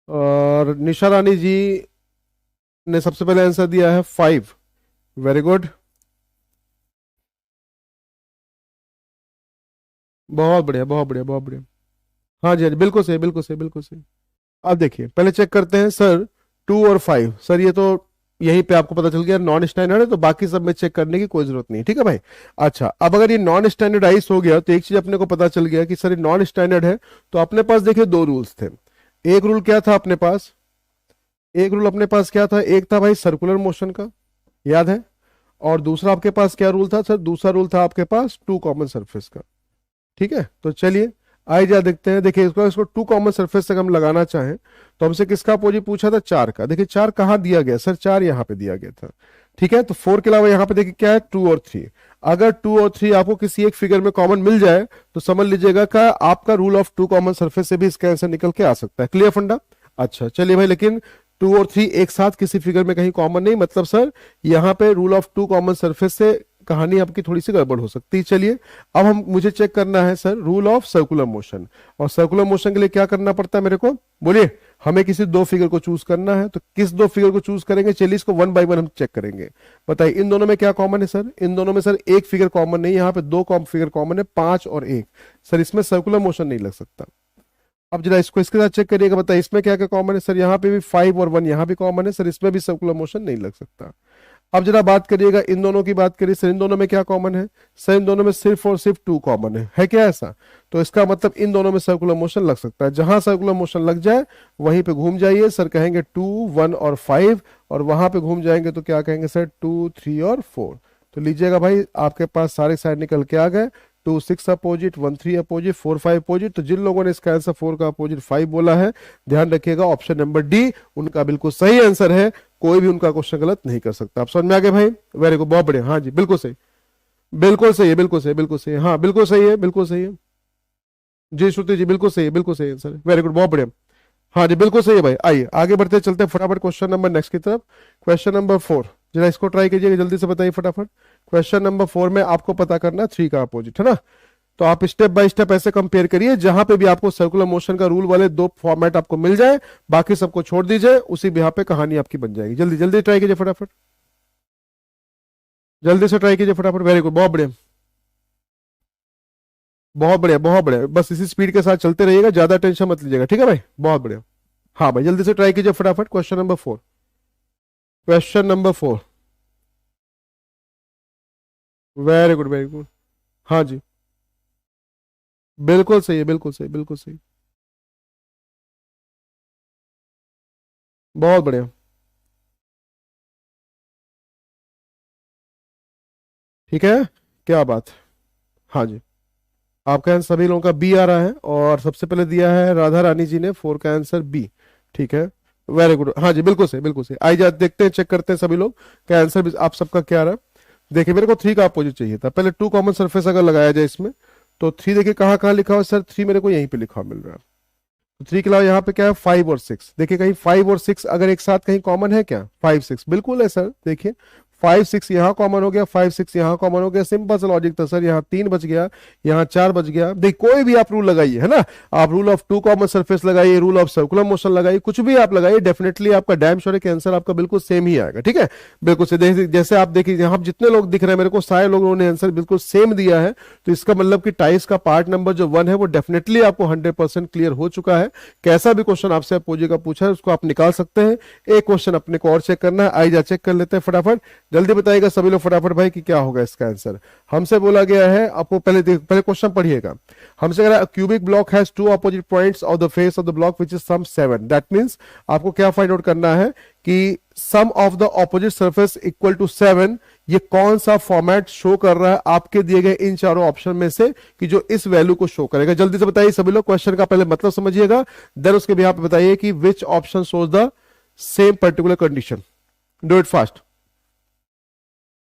और निशा रानी जी ने सबसे पहले आंसर दिया है 5, वेरी गुड, बहुत बढ़िया, बहुत बढ़िया, बहुत बढ़िया। हाँ जी, हाँ जी बिल्कुल सही, बिल्कुल सही, बिल्कुल सही। अब देखिए पहले चेक करते हैं सर, 2 और 5, सर ये तो यहीं पे आपको पता चल गया नॉन स्टैंडर्ड है, तो बाकी सब में चेक करने की कोई जरूरत नहीं, ठीक है भाई। अच्छा, अब अगर ये नॉन स्टैंडर्डाइज हो गया तो एक चीज अपने को पता चल गया कि सर ये नॉन स्टैंडर्ड है, तो अपने पास देखिए 2 रूल्स थे। एक रूल क्या था अपने पास, एक रूल अपने पास क्या था, एक था भाई सर्कुलर मोशन का, याद है, और दूसरा आपके पास क्या रूल था सर, दूसरा रूल था आपके पास 2 कॉमन सरफेस का। ठीक है, तो चलिए आइए जा देखते हैं। देखिए इसको इसको 2 कॉमन सरफेस से हम लगाना चाहें तो हमसे किसका अपोजिट पूछा था, 4 का। देखिए 4 कहाँ दिया गया सर, 4 यहाँ पे दिया गया था। ठीक है, तो 4 के अलावा यहाँ पे देखिए क्या है, 2 और 3। अगर 2 और 3 आपको किसी एक फिगर में कॉमन मिल जाए तो समझ लीजिएगा कि आपका रूल ऑफ 2 कॉमन सरफेस से भी इसका आंसर निकल के आ सकता है। क्लियर फंडा? अच्छा चलिए भाई, लेकिन 2 और 3 एक साथ किसी फिगर में कहीं कॉमन नहीं, मतलब सर यहाँ पे रूल ऑफ 2 कॉमन सरफेस से कहानी आपकी थोड़ी सी गड़बड़ हो सकती है। चलिए अब हम मुझे चेक करना है sir rule of circular motion, और सर्कुलर मोशन के लिए क्या करना पड़ता है मेरे को, बोलिए। हमें किसी दो फिगर को चूज करना है, तो किस दो फिगर को चूज करेंगे, चलिए इसको वन बाय वन हम चेक करेंगे। बताइए इन दोनों में क्या कॉमन है सर, इन दोनों में सर एक फिगर कॉमन नहीं, यहाँ पे दो फिगर कॉमन है, 5 और 1। सर इसमें सर्कुलर मोशन नहीं लग सकता। अब जरा इसको इसके साथ चेक करिएगा, बताइए इसमें क्या क्या कॉमन है सर, यहाँ पे भी 5 और 1 यहाँ भी कॉमन है, सर इसमें भी सर्कुलर मोशन नहीं लग सकता। अब जरा बात करिएगा इन दोनों की, बात करिए सर इन दोनों में क्या कॉमन है, सर इन दोनों में सिर्फ और सिर्फ 2 कॉमन है क्या ऐसा? तो इसका मतलब इन दोनों में सर्कुलर मोशन लग सकता है, जहां सर्कुलर मोशन लग जाए वहीं पे घूम जाइए, सर कहेंगे 2, 1 और 5, और वहां पे घूम जाएंगे तो क्या कहेंगे सर 2, 3 और 4। तो लीजिएगा भाई आपके पास सारे साइड निकल के आ गए, 2, 6 अपोजिट, 1, 3 अपोजिट, 4, 5 अपोजिट। तो जिन लोगों ने इसका आंसर 4 का अपोजिट 5 बोला है, ध्यान रखिएगा ऑप्शन नंबर डी उनका बिल्कुल सही आंसर है, कोई भी उनका क्वेश्चन गलत नहीं कर सकता। आप समझ में आ गए भाई? वेरी गुड, बहुत बढ़िया। हाँ जी बिल्कुल सही, बिल्कुल सही है, बिल्कुल सही, बिल्कुल सही, हाँ बिल्कुल सही है, बिल्कुल सही है जी श्रुति जी, बिल्कुल सही है, बिल्कुल सही है सर, वेरी गुड, बहुत बढ़िया। हाँ जी बिल्कुल सही है भाई। आइए आगे बढ़ते चलते फटाफट क्वेश्चन नंबर नेक्स्ट की तरफ। क्वेश्चन नंबर 4 जरा इसको ट्राई कीजिएगा, जल्दी से बताइए फटाफट। क्वेश्चन नंबर 4 में आपको पता करना 3 का अपोजिट है ना, तो आप स्टेप बाय स्टेप ऐसे कंपेयर करिए जहां पे भी आपको सर्कुलर मोशन का रूल वाले 2 फॉर्मेट आपको मिल जाए, बाकी सबको छोड़ दीजिए, उसी यहाँ पे कहानी आपकी बन जाएगी। जल्दी जल्दी ट्राई कीजिए फटाफट, जल्दी से ट्राई कीजिए फटाफट। वेरी गुड, बहुत बढ़िया, बहुत बढ़िया, बहुत बढ़िया, बस इसी स्पीड के साथ चलते रहिएगा, ज्यादा टेंशन मत लीजिएगा, ठीक है भाई, बहुत बढ़िया। हाँ भाई जल्दी से ट्राई कीजिए फटाफट। Question number 4, question number 4, very good, very good. हाँ जी बिल्कुल सही है, बिल्कुल सही, बिल्कुल सही, बहुत बढ़िया, ठीक है, क्या बात। हाँ जी, आपका आंसर सभी लोगों का बी आ रहा है, और सबसे पहले दिया है राधा रानी जी ने 4 का आंसर बी, ठीक है, वेरी गुड। हाँ जी बिल्कुल सही, बिल्कुल सही। आइए देखते हैं, चेक करते हैं सभी लोग क्या आंसर भी आप सबका क्या रहा है। देखिए मेरे को 3 का अपोजिट चाहिए था, पहले 2 कॉमन सरफेस अगर लगाया जाए इसमें, तो 3 देखिए कहाँ कहाँ लिखा हुआ सर, 3 मेरे को यहीं पे लिखा हुआ मिल रहा है। तो 3 के अलावा यहाँ पे क्या है, 5 और 6। देखिए कहीं 5 और 6 अगर एक साथ कहीं कॉमन है क्या, 5, 6 बिल्कुल है सर। देखिए 5, 6 यहाँ कॉमन हो गया, 5, 6 यहाँ कॉमन हो गया, सिंपल सा लॉजिक था सर। यहाँ 3 बच गया, यहाँ 4 बच गया। देख कोई भी आप रूल लगाइए है ना, आप रूल ऑफ 2 कॉमन सरफेस लगाइए, रूल ऑफ सर्कुलर मोशन लगाइए, कुछ भी आप लगाइए, डेफिनेटली आपका डैम श्योर है कि आंसर आपका बिल्कुल सेम ही आएगा, ठीक है, बिल्कुल से। जैसे आप देखिए यहाँ जितने लोग दिख रहे हैं मेरे को, सारे लोगों ने आंसर बिल्कुल सेम दिया है, तो इसका मतलब कि टाइस का पार्ट नंबर जो 1 है वो डेफिनेटली आपको 100% क्लियर हो चुका है। कैसा भी क्वेश्चन आपसे अपोजिट का पूछा है उसको आप निकाल सकते हैं। एक क्वेश्चन अपने को और चेक करना है, आइए चेक कर लेते हैं फटाफट, जल्दी बताइएगा सभी लोग फटाफट भाई कि क्या होगा इसका आंसर। हमसे बोला गया है आपको, पहले क्वेश्चन पढ़िएगा। हमसे कह रहा है cubic block has 2 opposite points of the face of the block which is sum 7। That means आपको क्या फाइंड आउट करना है कि sum of the opposite surface equal to 7, ये कौन सा फॉर्मेट शो कर रहा है आपके दिए गए इन चारों ऑप्शन में से, कि जो इस वैल्यू को शो करेगा। जल्दी से बताइए सभी लोग, क्वेश्चन का पहले मतलब समझिएगा, देन उसके भी आप बताइए कि विच option shows the same particular condition. Do it fast,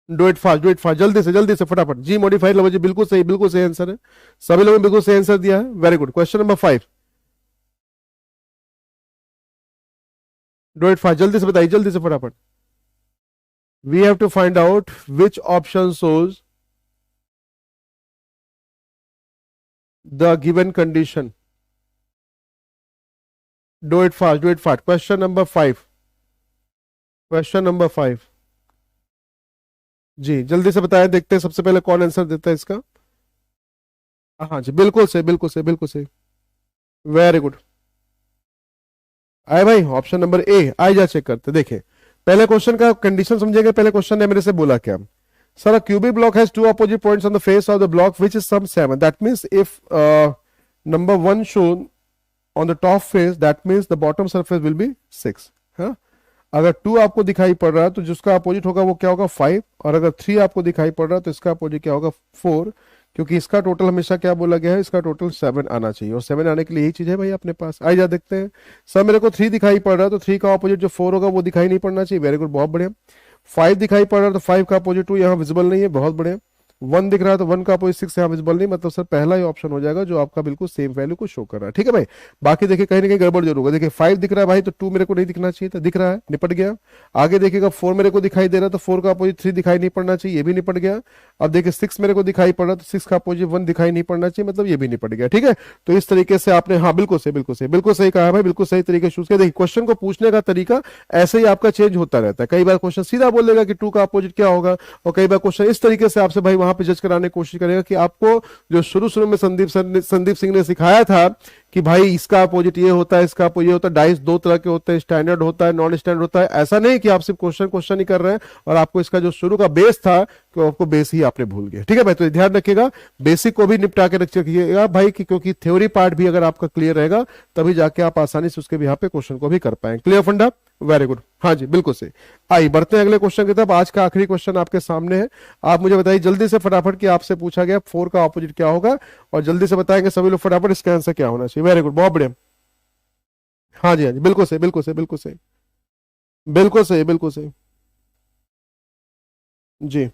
do it fast, do it fast, जल्दी से फटाफट। जी मॉडिफाइड लो जी, बिल्कुल सही, बिल्कुल सही आंसर है, सभी लोगों ने बिल्कुल सही आंसर दिया है, very good. Question number 5, do it fast, जल्दी से बताइए, जल्दी से फटाफट। We have to find out which option shows the given condition. Do it fast, do it fast. Question number 5, question number 5, जी जल्दी से बताएं, देखते हैं सबसे पहले कौन आंसर देता है इसका। हाँ जी बिल्कुल सही, बिल्कुल सही, बिल्कुल सही, वेरी गुड। आए भाई ऑप्शन नंबर ए, आए जा चेक करते देखें। पहले क्वेश्चन का कंडीशन समझेंगे, पहले क्वेश्चन ने मेरे से बोला क्या, sir cubic block has 2 opposite points on the face of the block which is sum 7। That means if number 1 shown on the top face, that means the bottom surface will be 6। हाँ, अगर 2 आपको दिखाई पड़ रहा है तो जिसका opposite होगा वो क्या होगा 5, और अगर 3 आपको दिखाई पड़ रहा है तो इसका अपोजिट क्या होगा 4, क्योंकि इसका टोटल हमेशा क्या बोला गया है, इसका टोटल 7 आना चाहिए, और 7 आने के लिए यही चीज है भाई अपने पास। आइए जा देखते हैं। सर मेरे को 3 दिखाई पड़ रहा है, तो 3 का अपोजिट जो 4 होगा वो दिखाई नहीं पड़ना चाहिए, वेरी गुड, बहुत बढ़िया। 5 दिखाई पड़ रहा है तो 5 का अपोजिट 2 यहाँ विजिबल नहीं है, बहुत बढ़िया। 1 दिख रहा है तो 1 का अपोजिट 6 यहाँ विजिबल नहीं, मतलब सर पहला ही ऑप्शन हो जाएगा जो आपका बिल्कुल सेम वैल्यू को शो कर रहा है। ठीक है भाई, बाकी देखिए कहीं ना कहीं गड़बड़ जरूर होगा। देखिए 5 दिख रहा है भाई तो 2 मेरे को नहीं दिखना चाहिए था, दिख रहा है, निपट गया। आगे देखिएगा 4 मेरे को दिखाई दे रहा है तो 4 का अपोजिट 3 दिखाई नहीं पड़ना चाहिए, ये भी निपट गया। अब देखिए 6 मेरे को दिखाई पड़ रहा है तो 6 का अपोजिट 1 दिखाई नहीं पड़ना चाहिए, मतलब ये भी निपट गया। ठीक है, तो इस तरीके से आपने, हाँ बिल्कुल सही, बिल्कुल सही, बिल्कुल सही कहा भाई, बिल्कुल सही तरीके से चूज किया। देखिए क्वेश्चन को पूछने का तरीका ऐसे ही आपका चेंज होता रहता है। कई बार क्वेश्चन सीधा बोलेगा कि 2 का अपोजिट क्या होगा, और कई बार क्वेश्चन इस तरीके से आपसे भाई वहां पे जज कराने की कोशिश करेगा कि आपको जो शुरू शुरू में संदीप सिंह ने सिखाया था कि भाई इसका अपोजिट ये होता है, इसका ये होता है, डाइस दो तरह के होते हैं, स्टैंडर्ड होता है, नॉन स्टैंडर्ड होता है। ऐसा नहीं कि आप सिर्फ क्वेश्चन ही कर रहे हैं और आपको इसका जो शुरू का बेस था कि आपको बेस ही आपने भूल गए। ठीक है भाई, तो ध्यान रखिएगा, बेसिक को भी निपटा के रखिएगा भाई, क्योंकि थ्योरी पार्ट भी अगर आपका क्लियर रहेगा तभी जाके आप आसानी से उसके भी यहाँ पे क्वेश्चन को भी कर पाएंगे। क्लियर फंडा, वेरी गुड, हाँ जी बिल्कुल सही। आइए बढ़ते हैं अगले क्वेश्चन की तरफ। आज का आखिरी क्वेश्चन आपके सामने है, आप मुझे बताइए जल्दी से फटाफट कि आपसे पूछा गया 4 का ऑपोजिट क्या होगा, और जल्दी से बताएंगे सभी लोग फटाफट इसका आंसर क्या होना चाहिए। वेरी गुड, बहुत बढ़िया। हाँ जी, हाँ जी, बिल्कुल सही, बिल्कुल सही, बिल्कुल सही, बिल्कुल सही, बिल्कुल सही जी।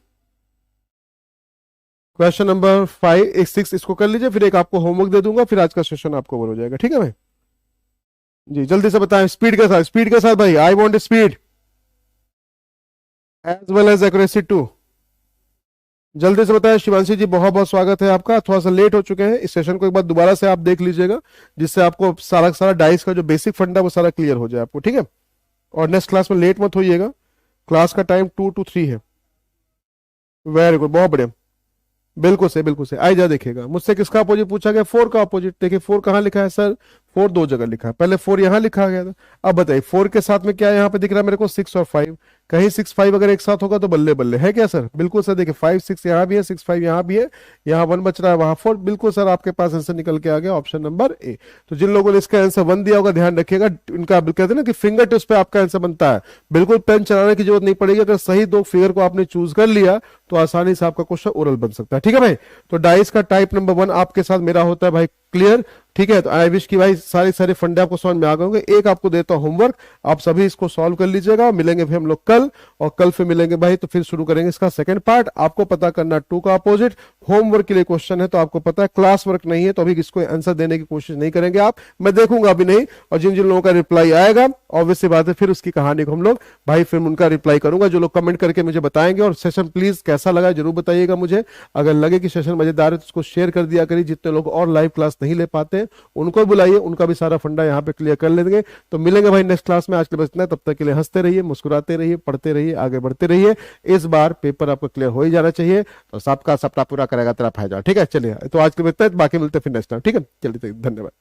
क्वेश्चन नंबर 5 6 इसको कर लीजिए, फिर एक आपको होमवर्क दे दूंगा, फिर आज का सेशन आपको ओवर हो जाएगा। ठीक है भाई, जी जल्दी से बताएं, स्पीड के साथ, स्पीड के साथ भाई, I want speed as well as accuracy too. जल्दी से बताएं। शिवांशी जी बहुत बहुत स्वागत है आपका, थोड़ा सा लेट हो चुके हैं, इस सेशन को एक बार दोबारा से आप देख लीजिएगा, जिससे आपको सारा सारा डाइस का जो बेसिक फंडा वो सारा क्लियर हो जाए आपको। ठीक है, और नेक्स्ट क्लास में लेट मत होइएगा, क्लास का टाइम 2 to 3 है। वेरी गुड, बहुत बढ़िया, बिल्कुल सही, बिल्कुल सही। आई जा देखिएगा, मुझसे किसका अपोजिट पूछा गया, 4 का अपोजिट। देखिए 4 कहाँ लिखा है सर, 4 दो जगह लिखा है, पहले 4 यहाँ लिखा गया था। अब बताइए 4 के साथ में क्या यहाँ पे दिख रहा है मेरे को, 6 और 5। कहीं 6 5 अगर एक साथ होगा तो बल्ले बल्ले है क्या सर, बिल्कुल सर। देखिए 5 6 यहाँ भी है, 6 5 यहाँ भी है, यहाँ 1 बच रहा है, वहां 4, बिल्कुल सर आपके पास आंसर निकल के आ गया ऑप्शन नंबर ए। तो जिन लोगों ने इसका आंसर 1 दिया होगा ध्यान रखिएगा, इनका कहते हैं ना कि फिंगर टिप्स पे आपका आंसर बनता है, बिल्कुल पेन चलाने की जरूरत नहीं पड़ेगी। अगर सही दो फिगर को आपने चूज कर लिया तो आसानी से आपका क्वेश्चन ओरल बन सकता है। ठीक है भाई, तो डाइस का टाइप नंबर 1 आपके साथ मेरा होता है भाई क्लियर। ठीक है, तो आई विश कि भाई सारे सारे फंडे आपको समझ में आ गए होंगे। एक आपको देता हूं होमवर्क, आप सभी इसको सॉल्व कर लीजिएगा, मिलेंगे फिर हम लोग कल, और कल फिर मिलेंगे भाई तो फिर शुरू करेंगे इसका सेकंड पार्ट। आपको पता करना 2 का अपोजिट, होमवर्क के लिए क्वेश्चन है तो आपको पता है क्लास वर्क नहीं है, तो अभी इसको आंसर देने की कोशिश नहीं करेंगे आप, मैं देखूंगा अभी नहीं, और जिन जिन लोगों का रिप्लाई आएगा ऑब्वियसली बात है फिर उसकी कहानी को हम लोग भाई फिर उनका रिप्लाई करूंगा, जो लोग कमेंट करके मुझे बताएंगे। और सेशन प्लीज कैसा लगा जरूर बताइएगा मुझे, अगर लगे कि सेशन मजेदार है तो उसको शेयर कर दिया करिए, जितने लोग और लाइव क्लास नहीं ले पाते उनको बुलाइए, उनका भी सारा फंडा यहाँ पे क्लियर कर लेंगे। तो मिलेंगे भाई नेक्स्ट क्लास में, आज के लिए बस इतना है, तब तक के लिए हंसते रहिए, मुस्कुराते रहिए, पढ़ते रहिए, आगे बढ़ते रहिए। इस बार पेपर आपको क्लियर हो ही जाना चाहिए, तो सबका सपना पूरा करेगा तेरा फायदा। ठीक है, चलिए तो आज के लिए इतना है, बाकी मिलते हैं फिर नेक्स्ट टाइम। ठीक है, चलिए धन्यवाद।